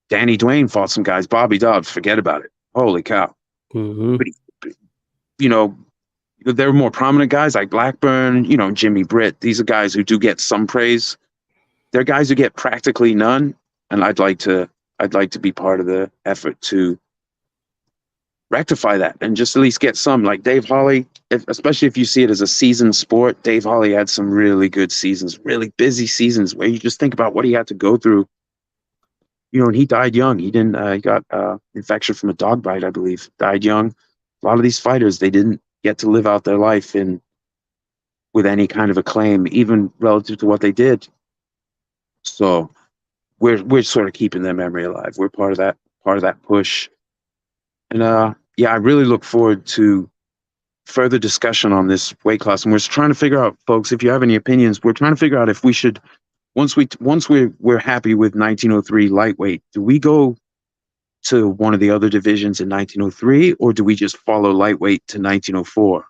Danny Dwayne fought some guys. Bobby Dobbs, forget about it. Holy cow. Mm-hmm. But, you know, there are more prominent guys like Blackburn, you know, Jimmy Britt. These are guys who do get some praise. They're guys who get practically none. And I'd like to be part of the effort to rectify that and just at least get some. Like Dave Holly, especially if you see it as a seasoned sport, Dave Holly had some really good seasons, really busy seasons where you just think about what he had to go through. You know, and he died young. He didn't. He got infection from a dog bite, I believe. Died young. A lot of these fighters, they didn't get to live out their life with any kind of acclaim, even relative to what they did. So we're sort of keeping their memory alive. We're part of that push. And yeah, I really look forward to further discussion on this weight class. And we're trying to figure out, folks, if you have any opinions, we're trying to figure out if we should. Once we're happy with 1903 lightweight, do we go to one of the other divisions in 1903, or do we just follow lightweight to 1904,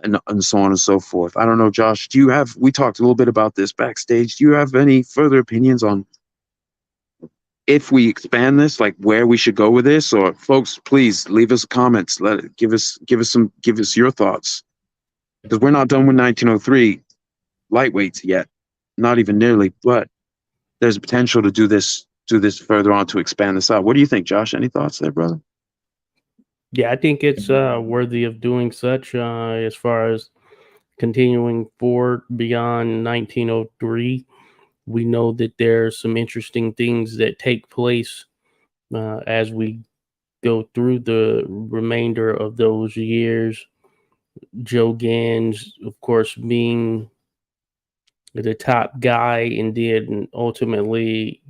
and so on and so forth? I don't know, Josh. We talked a little bit about this backstage. Do you have any further opinions on if we expand this, like where we should go with this? Or folks, please leave us comments. Give us your thoughts, because we're not done with 1903 lightweights yet. Not even nearly, but there's potential to do this further on, to expand this out. What do you think, Josh? Any thoughts there, brother? Yeah, I think it's worthy of doing such as far as continuing forward beyond 1903. We know that there's some interesting things that take place as we go through the remainder of those years. Joe Gans, of course, being the top guy and then ultimately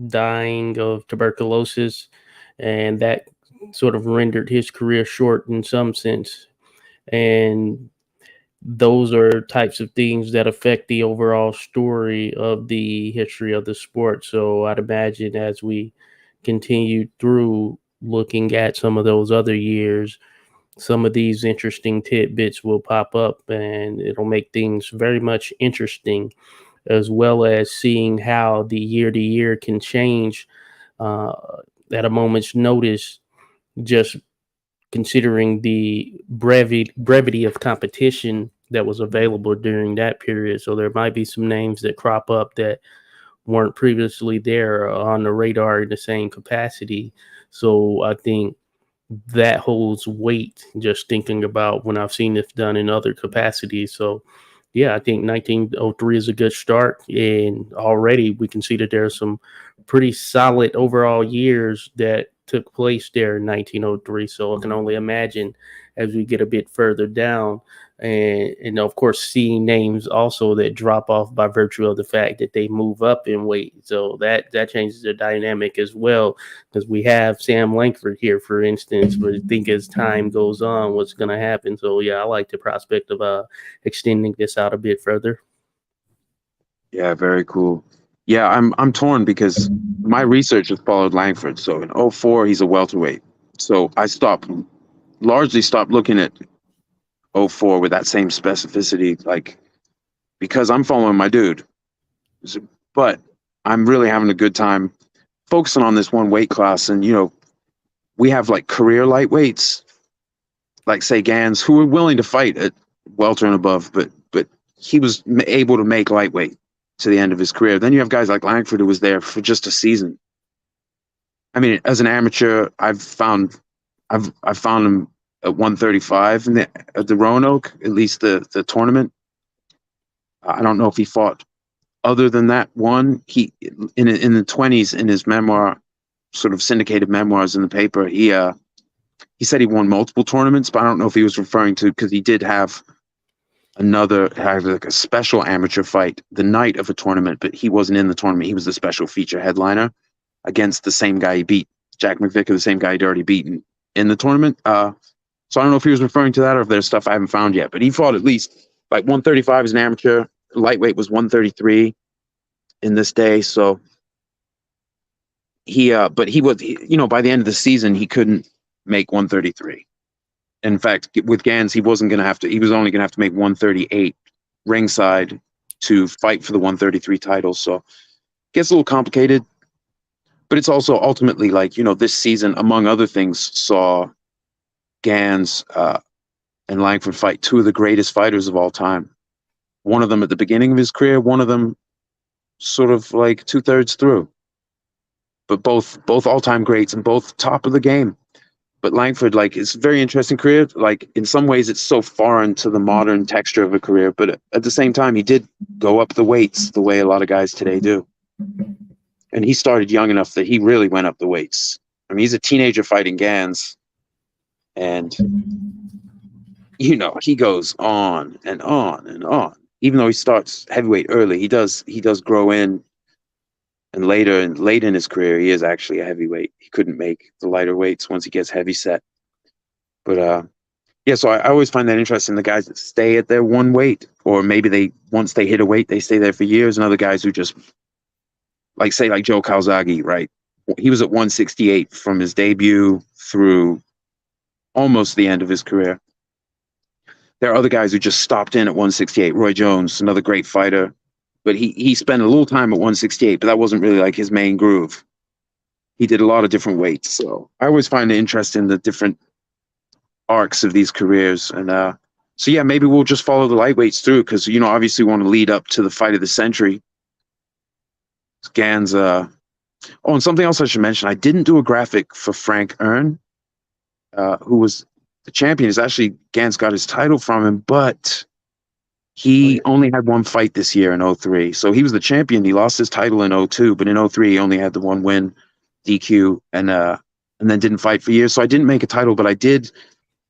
dying of tuberculosis, and that sort of rendered his career short in some sense. And those are types of things that affect the overall story of the history of the sport. So I'd imagine as we continue through looking at some of those other years, some of these interesting tidbits will pop up, and it'll make things very much interesting, as well as seeing how the year to year can change at a moment's notice, just considering the brevity of competition that was available during that period. So there might be some names that crop up that weren't previously there on the radar in the same capacity. So I think that holds weight, just thinking about when I've seen this done in other capacities. So yeah, I think 1903 is a good start, and already we can see that there are some pretty solid overall years that took place there in 1903. So I can only imagine as we get a bit further down, and of course seeing names also that drop off by virtue of the fact that they move up in weight. So that changes the dynamic as well, because we have Sam Langford here, for instance, but I think as time goes on, what's going to happen. So yeah, I like the prospect of extending this out a bit further. Yeah, very cool. Yeah, I'm torn because my research has followed Langford. So in 04, he's a welterweight. So I largely stopped looking at 04 with that same specificity, like, because I'm following my dude. But I'm really having a good time focusing on this one weight class. And, you know, we have like career lightweights, like say Gans, who were willing to fight at welter and above, but he was able to make lightweight to the end of his career. Then you have guys like Langford, who was there for just a season. I mean, as an amateur, I've found him at 135 at the Roanoke, at least the tournament. I don't know if he fought other than that one. He in the 20s, in his memoir, sort of syndicated memoirs in the paper, he said he won multiple tournaments, but I don't know if he was referring to, because he did have like a special amateur fight the night of a tournament, but he wasn't in the tournament. He was the special feature headliner against the same guy he beat, Jack McVicker, the same guy he'd already beaten in the tournament. So I don't know if he was referring to that or if there's stuff I haven't found yet, but he fought at least like 135 as an amateur. Lightweight was 133 in this day. So but by the end of the season, he couldn't make 133. In fact, with Gans, he was only going to have to make 138 ringside to fight for the 133 title. So it gets a little complicated, but it's also ultimately this season, among other things, saw Gans and Langford fight two of the greatest fighters of all time. One of them at the beginning of his career, one of them sort of like 2/3 through. But both all-time greats and both top of the game. But Langford, it's a very interesting career. In some ways, it's so foreign to the modern texture of a career. But at the same time, he did go up the weights the way a lot of guys today do. And he started young enough that he really went up the weights. I mean, he's a teenager fighting Gans. And, he goes on and on and on. Even though he starts heavyweight early, he does grow in. And late in his career, he is actually a heavyweight. He couldn't make the lighter weights once he gets heavy set. But so I always find that interesting. The guys that stay at their one weight, or maybe once they hit a weight, they stay there for years. And other guys who just like Joe Calzaghe, right? He was at 168 from his debut through almost the end of his career. There are other guys who just stopped in at 168. Roy Jones, another great fighter. But he spent a little time at 168, but that wasn't really his main groove. He did a lot of different weights. So I always find it interesting, the different arcs of these careers. And maybe we'll just follow the lightweights through because, obviously we want to lead up to the fight of the century. Gans. And something else I should mention. I didn't do a graphic for Frank Earn, who was the champion. Is actually Gans got his title from him, but he only had one fight this year in 2003. So he was the champion. He lost his title in 2002, but in 2003 he only had the one win, DQ, and then didn't fight for years. So I didn't make a title, but I did.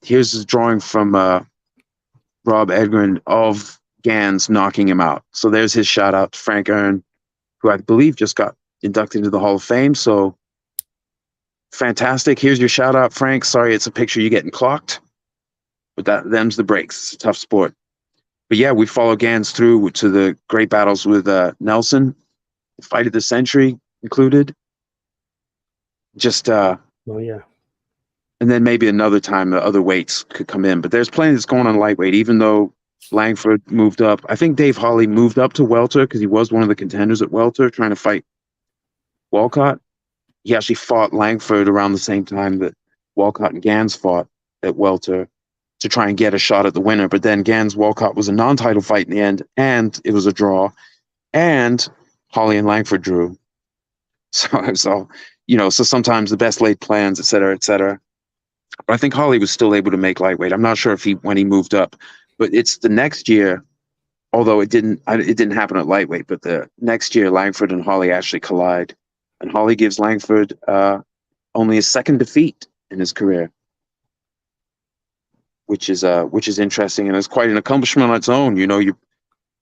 Here's a drawing from Rob Edgren of Gans knocking him out. So there's his shout out to Frank Earn, who I believe just got inducted into the Hall of Fame. So fantastic. Here's your shout out, Frank. Sorry, it's a picture you getting clocked, but them's the breaks. It's a tough sport. But yeah, we follow Gans through to the great battles with Nelson, the fight of the century included. And then maybe another time the other weights could come in. But there's plenty that's going on lightweight, even though Langford moved up. I think Dave Holly moved up to welter because he was one of the contenders at welter trying to fight Walcott. He actually fought Langford around the same time that Walcott and Gans fought at welter to try and get a shot at the winner. But then Gans-Walcott was a non-title fight in the end, and it was a draw, and Holly and Langford drew. So it was all, so sometimes the best laid plans, et cetera, et cetera. But I think Holly was still able to make lightweight. I'm not sure if when he moved up, but it's the next year, although it didn't happen at lightweight, but the next year Langford and Holly actually collide. And Holly gives Langford only his second defeat in his career, which is interesting, and it's quite an accomplishment on its own.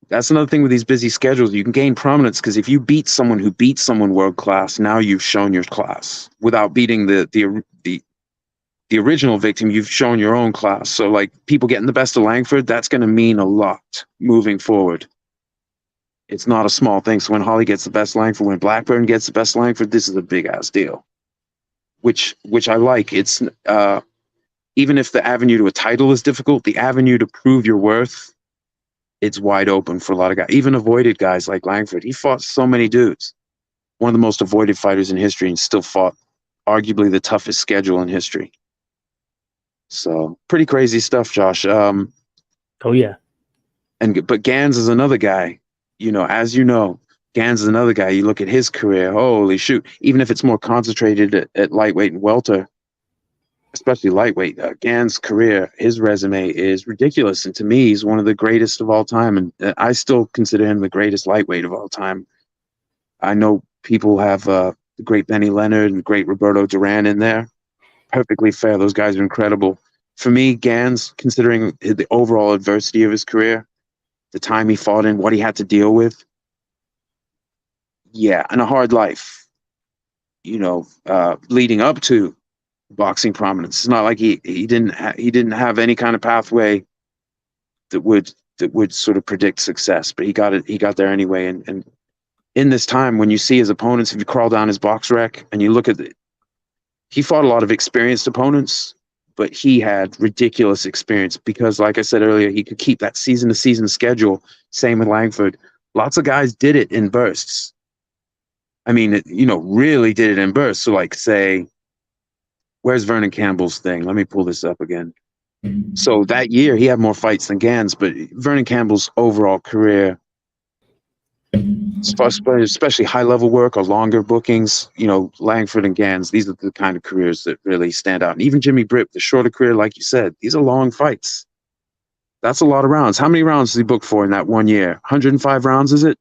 That's another thing with these busy schedules. You can gain prominence because if you beat someone who beats someone world class, now you've shown your class. Without beating the original victim, you've shown your own class. So people getting the best of Langford, that's going to mean a lot moving forward. It's not a small thing. So when Holly gets the best Langford, when Blackburn gets the best Langford, this is a big ass deal, which I like. It's even if the avenue to a title is difficult, the avenue to prove your worth, it's wide open for a lot of guys. Even avoided guys like Langford. He fought so many dudes. One of the most avoided fighters in history, and still fought arguably the toughest schedule in history. So pretty crazy stuff, Josh. Oh yeah. But Gans is another guy. As Gans is another guy. You look at his career. Holy shoot! Even if it's more concentrated at lightweight and welter, especially lightweight, Gans' career, his resume is ridiculous. And to me, he's one of the greatest of all time. And I still consider him the greatest lightweight of all time. I know people have the great Benny Leonard and great Roberto Duran in there. Perfectly fair. Those guys are incredible. For me, Gans, considering the overall adversity of his career, the time he fought in, what he had to deal with, and a hard life, leading up to boxing prominence. It's not like he didn't have any kind of pathway that would sort of predict success, but he got there anyway. And in this time, when you see his opponents, if you crawl down his box rec and you look at it, he fought a lot of experienced opponents, but he had ridiculous experience because, like I said earlier, he could keep that season to season schedule. Same with Langford. Lots of guys did it in bursts. I mean, really did it in bursts. So, like, say, where's Vernon Campbell's thing? Let me pull this up again. So that year, he had more fights than Gans, but Vernon Campbell's overall career, especially high-level work or longer bookings, Langford and Gans, these are the kind of careers that really stand out. And even Jimmy Britt, the shorter career, like you said, these are long fights. That's a lot of rounds. How many rounds did he book for in that 1 year? 105 rounds, is it?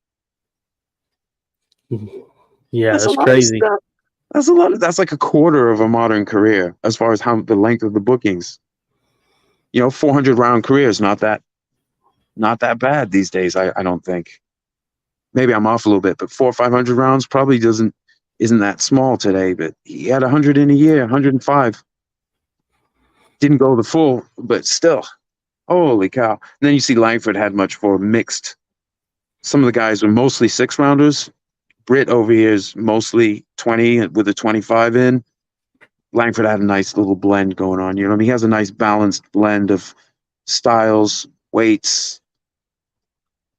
Yeah, that's crazy. That's a lot. That's like a quarter of a modern career as far as how the length of the bookings. 400-round career is not that bad these days. I don't think. Maybe I'm off a little bit, but 400 or 500 rounds probably isn't that small today. But he had 100 in a year, 105. Didn't go the full, but still, holy cow! And then you see Langford had much more mixed. Some of the guys were mostly 6-rounders. Britt over here is mostly 20 with a 25 in. Langford had a nice little blend going on. He has a nice balanced blend of styles, weights.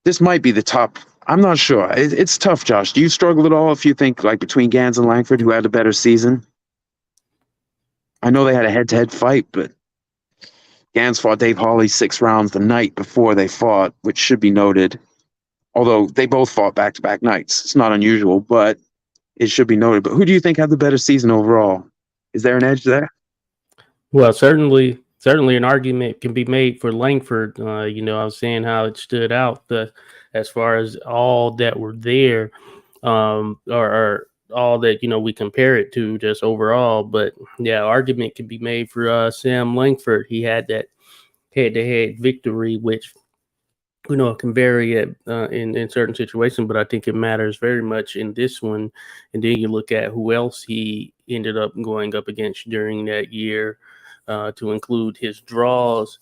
This might be the top. I'm not sure. It's tough, Josh. Do you struggle at all if you think like between Gans and Langford, who had a better season? I know they had a head-to-head fight, but Gans fought Dave Hawley 6 rounds the night before they fought, which should be noted. Although they both fought back-to-back nights. It's not unusual, but it should be noted. But who do you think had the better season overall? Is there an edge there? Well, certainly an argument can be made for Langford. I was saying how it stood out as far as all that were there, or all that we compare it to just overall. But yeah, argument can be made for Sam Langford. He had that head-to-head victory, which can vary in certain situations, but I think it matters very much in this one. And then you look at who else he ended up going up against during that year, to include his draws.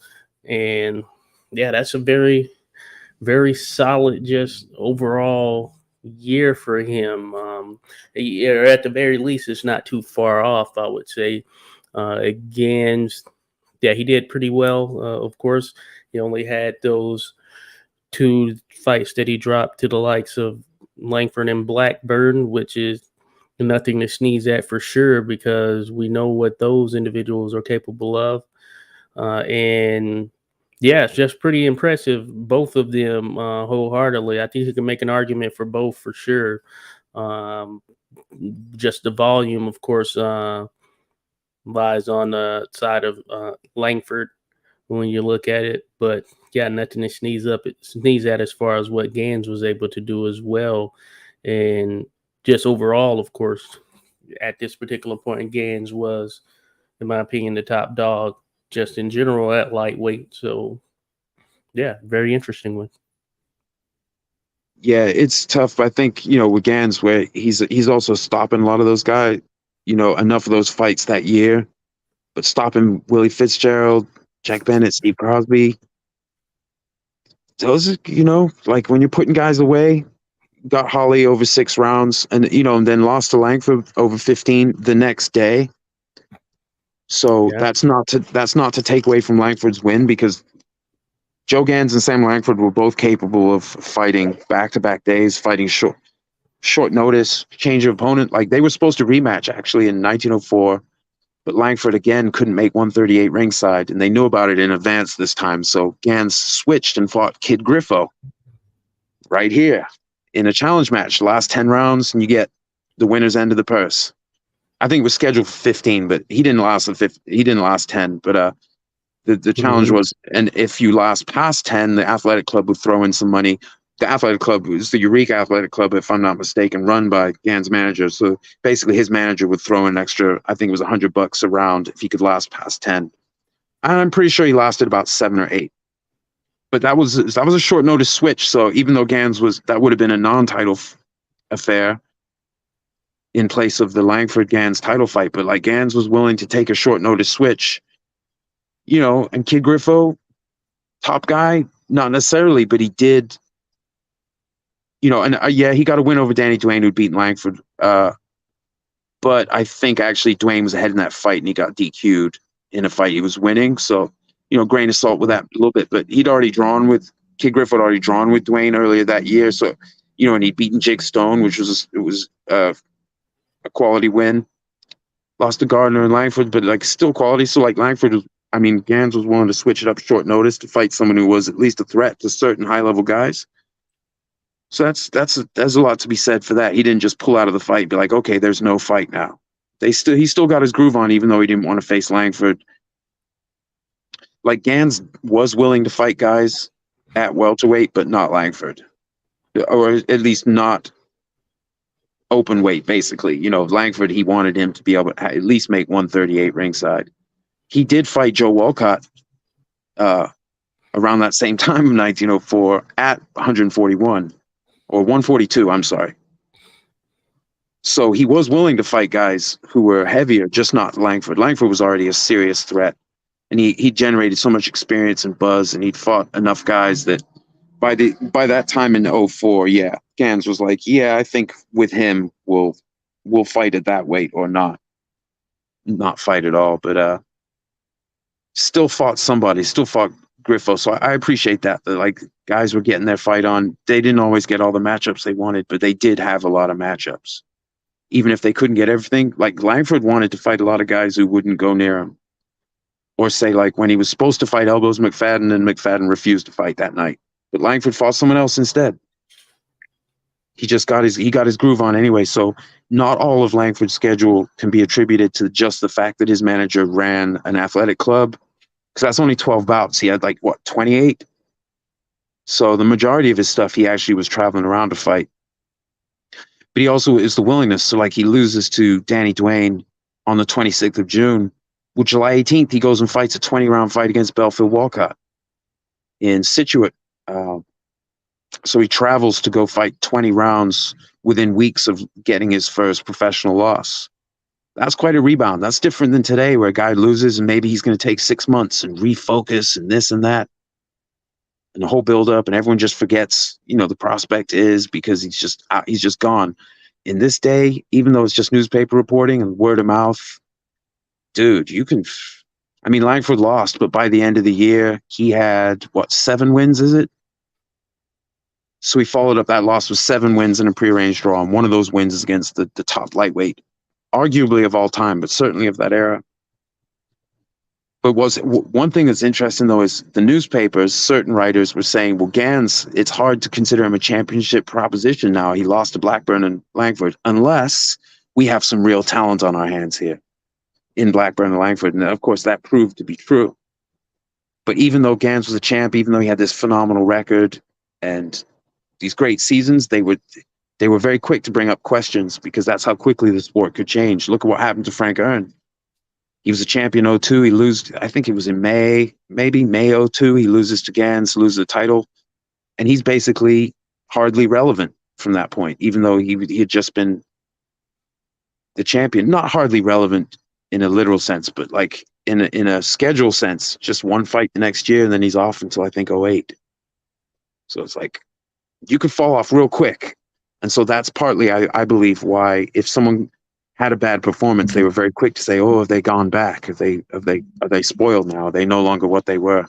And yeah, that's a very, very solid, just overall year for him. Or at the very least, it's not too far off, I would say. Again, yeah, he did pretty well. Of course, he only had those 2 fights that he dropped to the likes of Langford and Blackburn, which is nothing to sneeze at for sure, because we know what those individuals are capable of. And yeah, it's just pretty impressive, both of them, wholeheartedly. I think you can make an argument for both for sure. Just the volume, of course, lies on the side of Langford when you look at it, but yeah, nothing to sneeze at as far as what Gans was able to do as well. And just overall, of course, at this particular point, Gans was, in my opinion, the top dog just in general at lightweight. So yeah, very interesting one. Yeah, it's tough. I think, with Gans, where he's also stopping a lot of those guys, enough of those fights that year, but stopping Willie Fitzgerald, Jack Bennett, Steve Crosby. Those, like when you're putting guys away, got Hawley over 6 rounds and then lost to Langford over 15 the next day. So yeah. That's not to take away from Langford's win, because Joe Gans and Sam Langford were both capable of fighting back-to-back days, fighting short notice, change of opponent. Like they were supposed to rematch actually in 1904. But Langford, again, couldn't make 138 ringside, and they knew about it in advance this time. So Gans switched and fought Kid Griffo right here in a challenge match. Last 10 rounds, and you get the winner's end of the purse. I think it was scheduled for 15, but he didn't last 10. But the challenge was, and if you last past 10, the athletic club would throw in some money. The athletic club was the Eureka Athletic Club, if I'm not mistaken, run by Gans' manager. So basically his manager would throw in an extra, I think it was $100 a round if he could last past 10. And I'm pretty sure he lasted about 7 or 8. But that was a short notice switch. So even though that would have been a non-title affair in place of the Langford-Gans title fight. But like Gans was willing to take a short notice switch, and Kid Griffo, top guy, not necessarily, but he did, and yeah, he got a win over Danny Dwayne, who'd beaten Langford. But I think actually Dwayne was ahead in that fight and he got DQ'd in a fight he was winning. So, grain of salt with that a little bit. But Kid Griff had already drawn with Dwayne earlier that year. So, and he'd beaten Jake Stone, which was a quality win. Lost to Gardner and Langford, but still quality. So Langford Gans was willing to switch it up short notice to fight someone who was at least a threat to certain high level guys. So there's a lot to be said for that. He didn't just pull out of the fight and be like, okay, there's no fight now. He still got his groove on, even though he didn't want to face Langford. Gans was willing to fight guys at welterweight, but not Langford, or at least not open weight. Basically, Langford, he wanted him to be able to at least make 138 ringside. He did fight Joe Walcott around that same time of 1904 at 141 or 142. I'm sorry. So he was willing to fight guys who were heavier, just not Langford. Langford was already a serious threat, and he generated so much experience and buzz, and he'd fought enough guys that by that time in 04, yeah, Gans was like, yeah, I think with him we'll fight at that weight or not fight at all. But still fought Griffo. So I appreciate that guys were getting their fight on. They didn't always get all the matchups they wanted, but they did have a lot of matchups. Even if they couldn't get everything, Langford wanted to fight a lot of guys who wouldn't go near him. Or say when he was supposed to fight Elbows McFadden, and McFadden refused to fight that night. But Langford fought someone else instead. He just got his groove on anyway. So not all of Langford's schedule can be attributed to just the fact that his manager ran an athletic club. Because that's only 12 bouts. He had 28? So the majority of his stuff, he actually was traveling around to fight. But he also is the willingness. So he loses to Danny Dwayne on the 26th of June. Well, July 18th, he goes and fights a 20-round fight against Belfield Walcott in Scituate. So he travels to go fight 20 rounds within weeks of getting his first professional loss. That's quite a rebound. That's different than today, where a guy loses and maybe he's going to take 6 months and refocus and this and that. And the whole buildup, and everyone just forgets, the prospect is, because he's just gone. In this day, even though it's just newspaper reporting and word of mouth, dude, you can. Langford lost, but by the end of the year, he had 7 wins, is it? So he followed up that loss with 7 wins and a prearranged draw. And one of those wins is against the top lightweight, arguably of all time, but certainly of that era. But one thing that's interesting, though, is the newspapers, certain writers were saying, well, Gans, it's hard to consider him a championship proposition now. He lost to Blackburn and Langford, unless we have some real talent on our hands here in Blackburn and Langford. And of course, that proved to be true. But even though Gans was a champ, even though he had this phenomenal record and these great seasons, they were very quick to bring up questions, because that's how quickly the sport could change. Look at what happened to Frank Earn. He was a champion 02. He loses, I think it was in May 02. He loses to Gans, loses the title. And he's basically hardly relevant from that point, even though he had just been the champion. Not hardly relevant in a literal sense, but in a schedule sense, just one fight the next year, and then he's off until I think 08. So it's you could fall off real quick. And so that's partly, I believe, why if someone had a bad performance, they were very quick to say, oh, have they gone back? Are they spoiled now? Are they no longer what they were?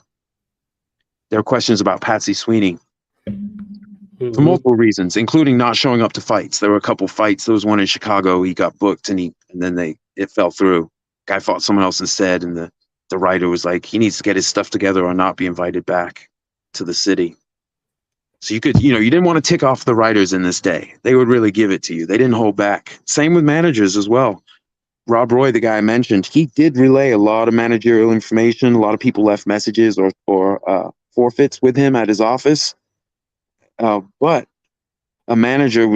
There are questions about Patsy Sweeney for multiple reasons, including not showing up to fights. There were a couple fights. There was one in Chicago. He got booked and then it fell through. Guy fought someone else instead. And the writer was like, he needs to get his stuff together or not be invited back to the city. So you could, you didn't want to tick off the writers in this day. They would really give it to you. They didn't hold back. Same with managers as well. Rob Roy, the guy I mentioned, he did relay a lot of managerial information. A lot of people left messages or forfeits with him at his office. But a manager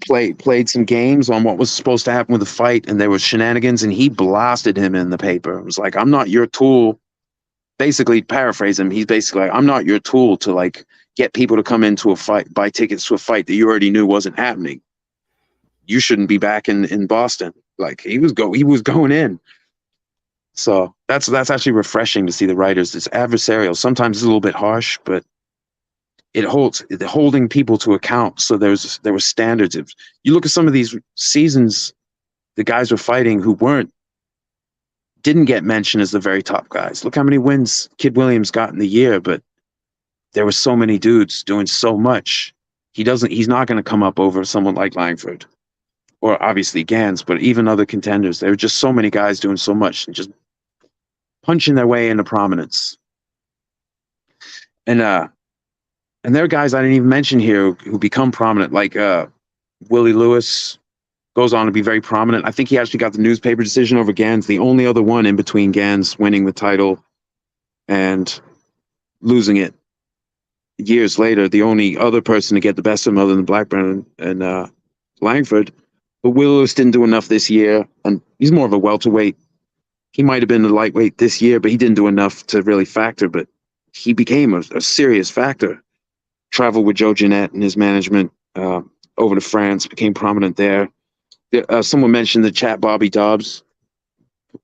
played some games on what was supposed to happen with the fight, and there was shenanigans, and he blasted him in the paper. It was like, I'm not your tool. Basically, paraphrase him, he's basically like, I'm not your tool to get people to come into a fight, buy tickets to a fight that you already knew wasn't happening. You shouldn't be back in Boston. He was going in. So that's actually refreshing to see the writers. It's adversarial. Sometimes it's a little bit harsh, but holding people to account. So there were standards. If you look at some of these seasons, the guys were fighting who didn't get mentioned as the very top guys. Look how many wins Kid Williams got in the year, but there were so many dudes doing so much. He's not going to come up over someone like Langford or obviously Gans, but even other contenders. There were just so many guys doing so much and just punching their way into prominence. And there are guys I didn't even mention here who become prominent, like Willie Lewis goes on to be very prominent. I think he actually got the newspaper decision over Gans, the only other one in between Gans winning the title and losing it years later. The only other person to get the best of him other than Blackburn and Langford. But Willie Lewis didn't do enough this year, and he's more of a welterweight. He might have been a lightweight this year, but he didn't do enough to really factor. But he became a serious factor. Traveled with Joe Jeanette and his management over to France, became prominent there. Someone mentioned the chat Bobby Dobbs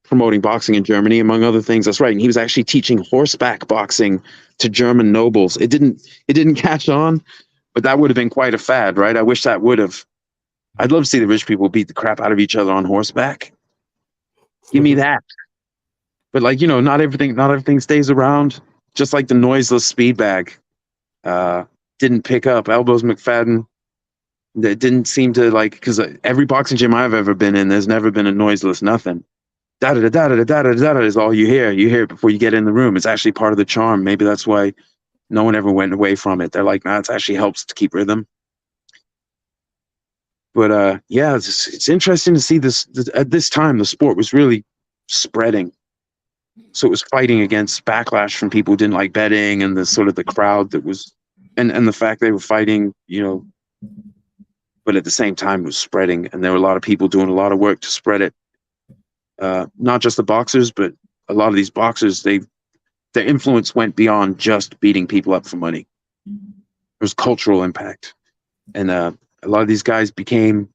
promoting boxing in Germany, among other things. That's right. And he was actually teaching horseback boxing to German nobles. It didn't catch on, but that would have been quite a fad, right? I wish that would have. I'd love to see the rich people beat the crap out of each other on horseback. Give me that. But not everything stays around. Just like the noiseless speed bag didn't pick up. Elbows McFadden. That didn't seem to because every boxing gym I've ever been in, there's never been a noiseless nothing. Da da da da da da da da is all you hear. You hear it before you get in the room. It's actually part of the charm. Maybe that's why no one ever went away from it. They're like, nah, it actually helps to keep rhythm. But yeah, it's interesting to see this. At this time, the sport was really spreading. So it was fighting against backlash from people who didn't like betting and the sort of the crowd that was, and the fact they were fighting, but at the same time it was spreading, and there were a lot of people doing a lot of work to spread it. Not just the boxers, but a lot of these boxers, their influence went beyond just beating people up for money. There was cultural impact. And a lot of these guys became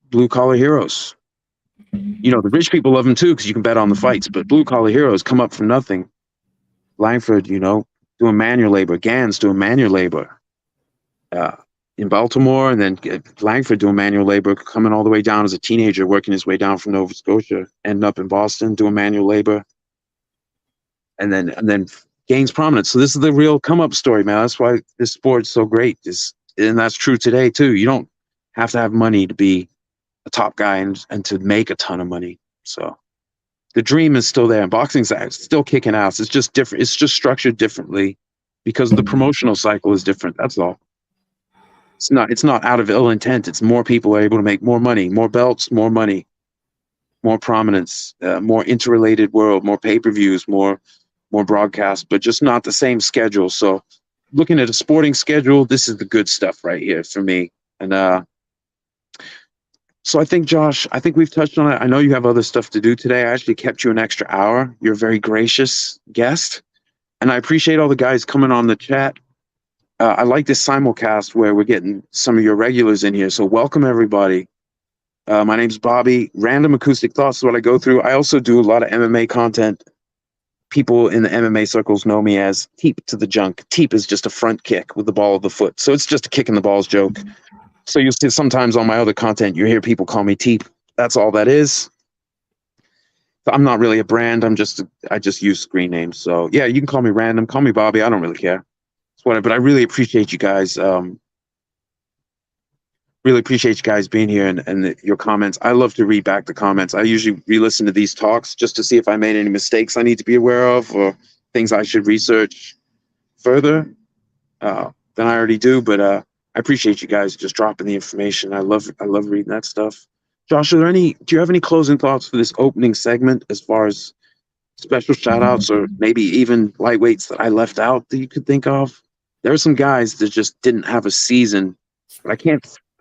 blue-collar heroes. The rich people love them too because you can bet on the fights, but blue-collar heroes come up from nothing. Langford, doing manual labor. Gans doing manual labor. In Baltimore, and then Langford doing manual labor, coming all the way down as a teenager, working his way down from Nova Scotia, ending up in Boston doing manual labor, and then gains prominence. So this is the real come up story, man. That's why this sport's so great. And that's true today too. You don't have to have money to be a top guy and to make a ton of money. So the dream is still there, and boxing's still kicking ass. It's just different. It's just structured differently because the promotional cycle is different. That's all. It's not out of ill intent. It's more people are able to make more money, more belts, more money, more prominence, more interrelated world, more pay-per-views, more broadcasts, but just not the same schedule. So looking at a sporting schedule, this is the good stuff right here for me. And so I think, Josh, we've touched on it. I know you have other stuff to do today. I actually kept you an extra hour. You're a very gracious guest. And I appreciate all the guys coming on the chat. I like this simulcast where we're getting some of your regulars in here. So welcome, everybody. My name's Bobby. Random Acoustic Thoughts is what I go through. I also do a lot of MMA content. People in the MMA circles know me as Teep to the Junk. Teep is just a front kick with the ball of the foot. So it's just a kick in the balls joke. So you'll see sometimes on my other content, you hear people call me Teep. That's all that is. So I'm not really a brand. I just use screen names. So yeah, you can call me Random. Call me Bobby. I don't really care. But I really appreciate you guys. Really appreciate you guys being here and your comments. I love to read back the comments. I usually re-listen to these talks just to see if I made any mistakes I need to be aware of or things I should research further than I already do. But I appreciate you guys just dropping the information. I love reading that stuff. Josh, do you have any closing thoughts for this opening segment as far as special shout outs or maybe even lightweights that I left out that you could think of? There are some guys that just didn't have a season, but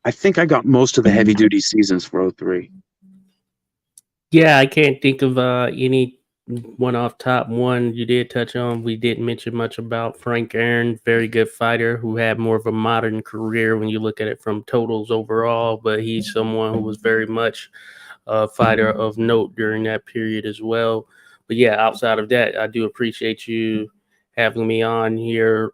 I think I got most of the heavy duty seasons for 03. Yeah, I can't think of any one off top. One you did touch on, we didn't mention much about Frank Aaron, very good fighter who had more of a modern career when you look at it from totals overall, but he's someone who was very much a fighter of note during that period as well. But yeah, outside of that, I do appreciate you having me on here.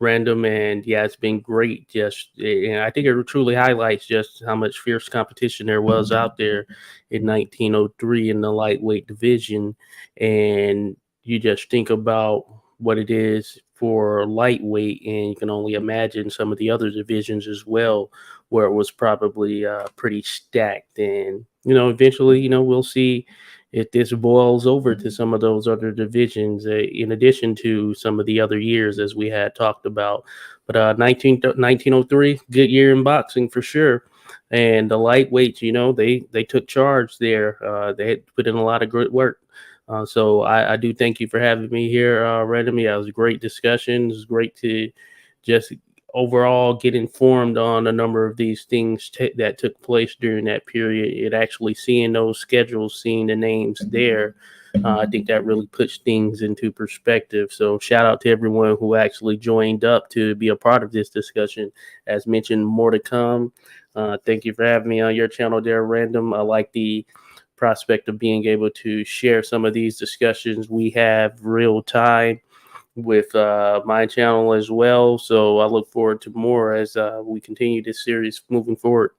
Random, and yeah, it's been great. Just, and I think it truly highlights just how much fierce competition there was out there in 1903 in the lightweight division. And you just think about what it is for lightweight, and you can only imagine some of the other divisions as well, where it was probably pretty stacked. And eventually, we'll see if this boils over to some of those other divisions, in addition to some of the other years as we had talked about. But 1903, good year in boxing for sure. And the lightweights, they took charge there. They had put in a lot of good work. So I do thank you for having me here, Random. Yeah, it was a great discussion. It was great to just overall get informed on a number of these things that took place during that period. And actually seeing those schedules, seeing the names there, I think that really puts things into perspective. So shout out to everyone who actually joined up to be a part of this discussion. As mentioned, more to come. Thank you for having me on your channel there, Random. I like the prospect of being able to share some of these discussions we have real time with my channel as well. So I look forward to more as we continue this series moving forward.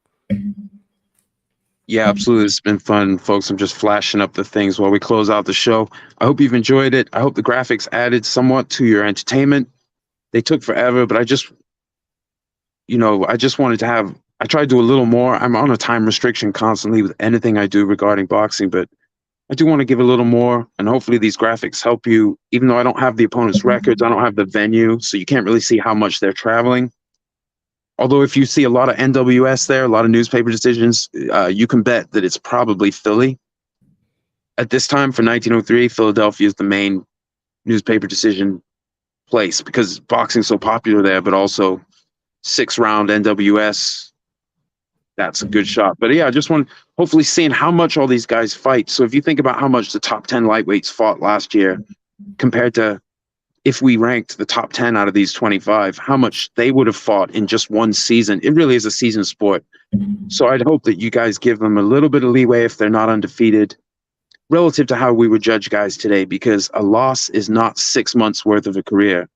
Yeah, absolutely. It's been fun, folks. I'm just flashing up the things while we close out the show. I hope you've enjoyed it. I hope the graphics added somewhat to your entertainment. They took forever, but I just wanted to have, I try to do a little more. I'm on a time restriction constantly with anything I do regarding boxing, but I do want to give a little more, and hopefully these graphics help you. Even though I don't have the opponent's records, I don't have the venue, so you can't really see how much they're traveling. Although if you see a lot of NWS there, a lot of newspaper decisions, you can bet that it's probably Philly. At this time for 1903, Philadelphia is the main newspaper decision place because boxing's so popular there, but also 6-round NWS. That's a good shot. But yeah, I just want hopefully seeing how much all these guys fight. So if you think about how much the top 10 lightweights fought last year compared to if we ranked the top 10 out of these 25, how much they would have fought in just one season. It really is a season sport. So I'd hope that you guys give them a little bit of leeway if they're not undefeated relative to how we would judge guys today, because a loss is not 6 months worth of a career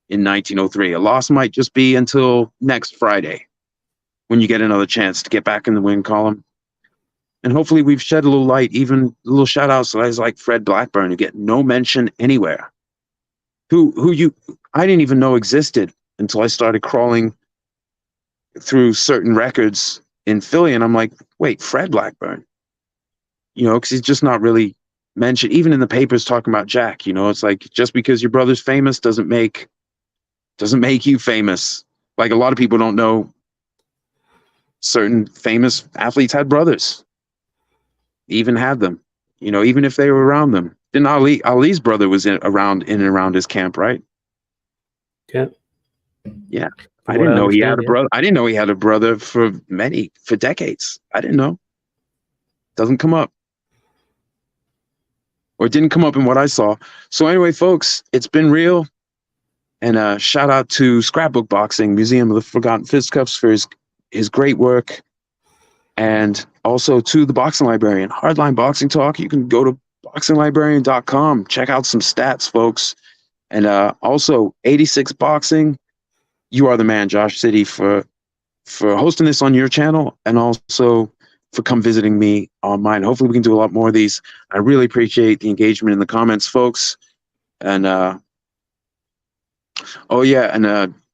in 1903. A loss might just be until next Friday, when you get another chance to get back in the win column. And hopefully we've shed a little light, even a little shout outs to guys like Fred Blackburn, who get no mention anywhere. I didn't even know existed until I started crawling through certain records in Philly. And I'm like, wait, Fred Blackburn, because he's just not really mentioned, even in the papers talking about Jack. It's like, just because your brother's famous doesn't make you famous. Like, a lot of people don't know certain famous athletes had brothers, even had them, even if they were around them. Then Ali's brother was in and around his camp, right? Yeah. I didn't know he had a brother. I didn't know he had a brother for decades. I didn't know. Doesn't come up. Or it didn't come up in what I saw. So anyway, folks, it's been real. And shout out to Scrapbook Boxing, Museum of the Forgotten Fisticuffs, for his great work, and also to the Boxing Librarian, Hardline Boxing Talk. You can go to boxinglibrarian.com, check out some stats, folks. And also 86 Boxing, you are the man, Josh City, for hosting this on your channel, and also for come visiting me on mine. Hopefully we can do a lot more of these. I really appreciate the engagement in the comments, folks. And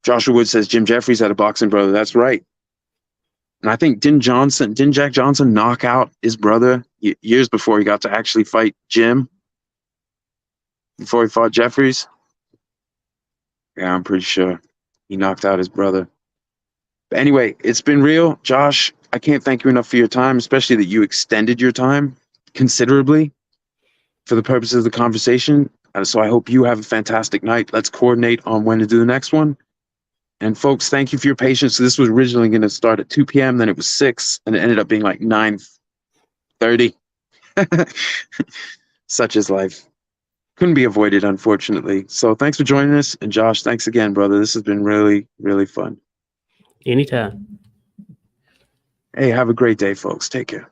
Joshua Wood says Jim Jeffries had a boxing brother. That's right. And I think didn't Jack Johnson knock out his brother years before he got to actually fight Jim? Before he fought Jeffries? Yeah, I'm pretty sure he knocked out his brother. But anyway, it's been real. Josh, I can't thank you enough for your time, especially that you extended your time considerably for the purposes of the conversation. So I hope you have a fantastic night. Let's coordinate on when to do the next one. And folks, thank you for your patience. So this was originally going to start at 2 p.m., then it was 6, and it ended up being like 9:30. Such is life. Couldn't be avoided, unfortunately. So thanks for joining us. And Josh, thanks again, brother. This has been really, really fun. Anytime. Hey, have a great day, folks. Take care.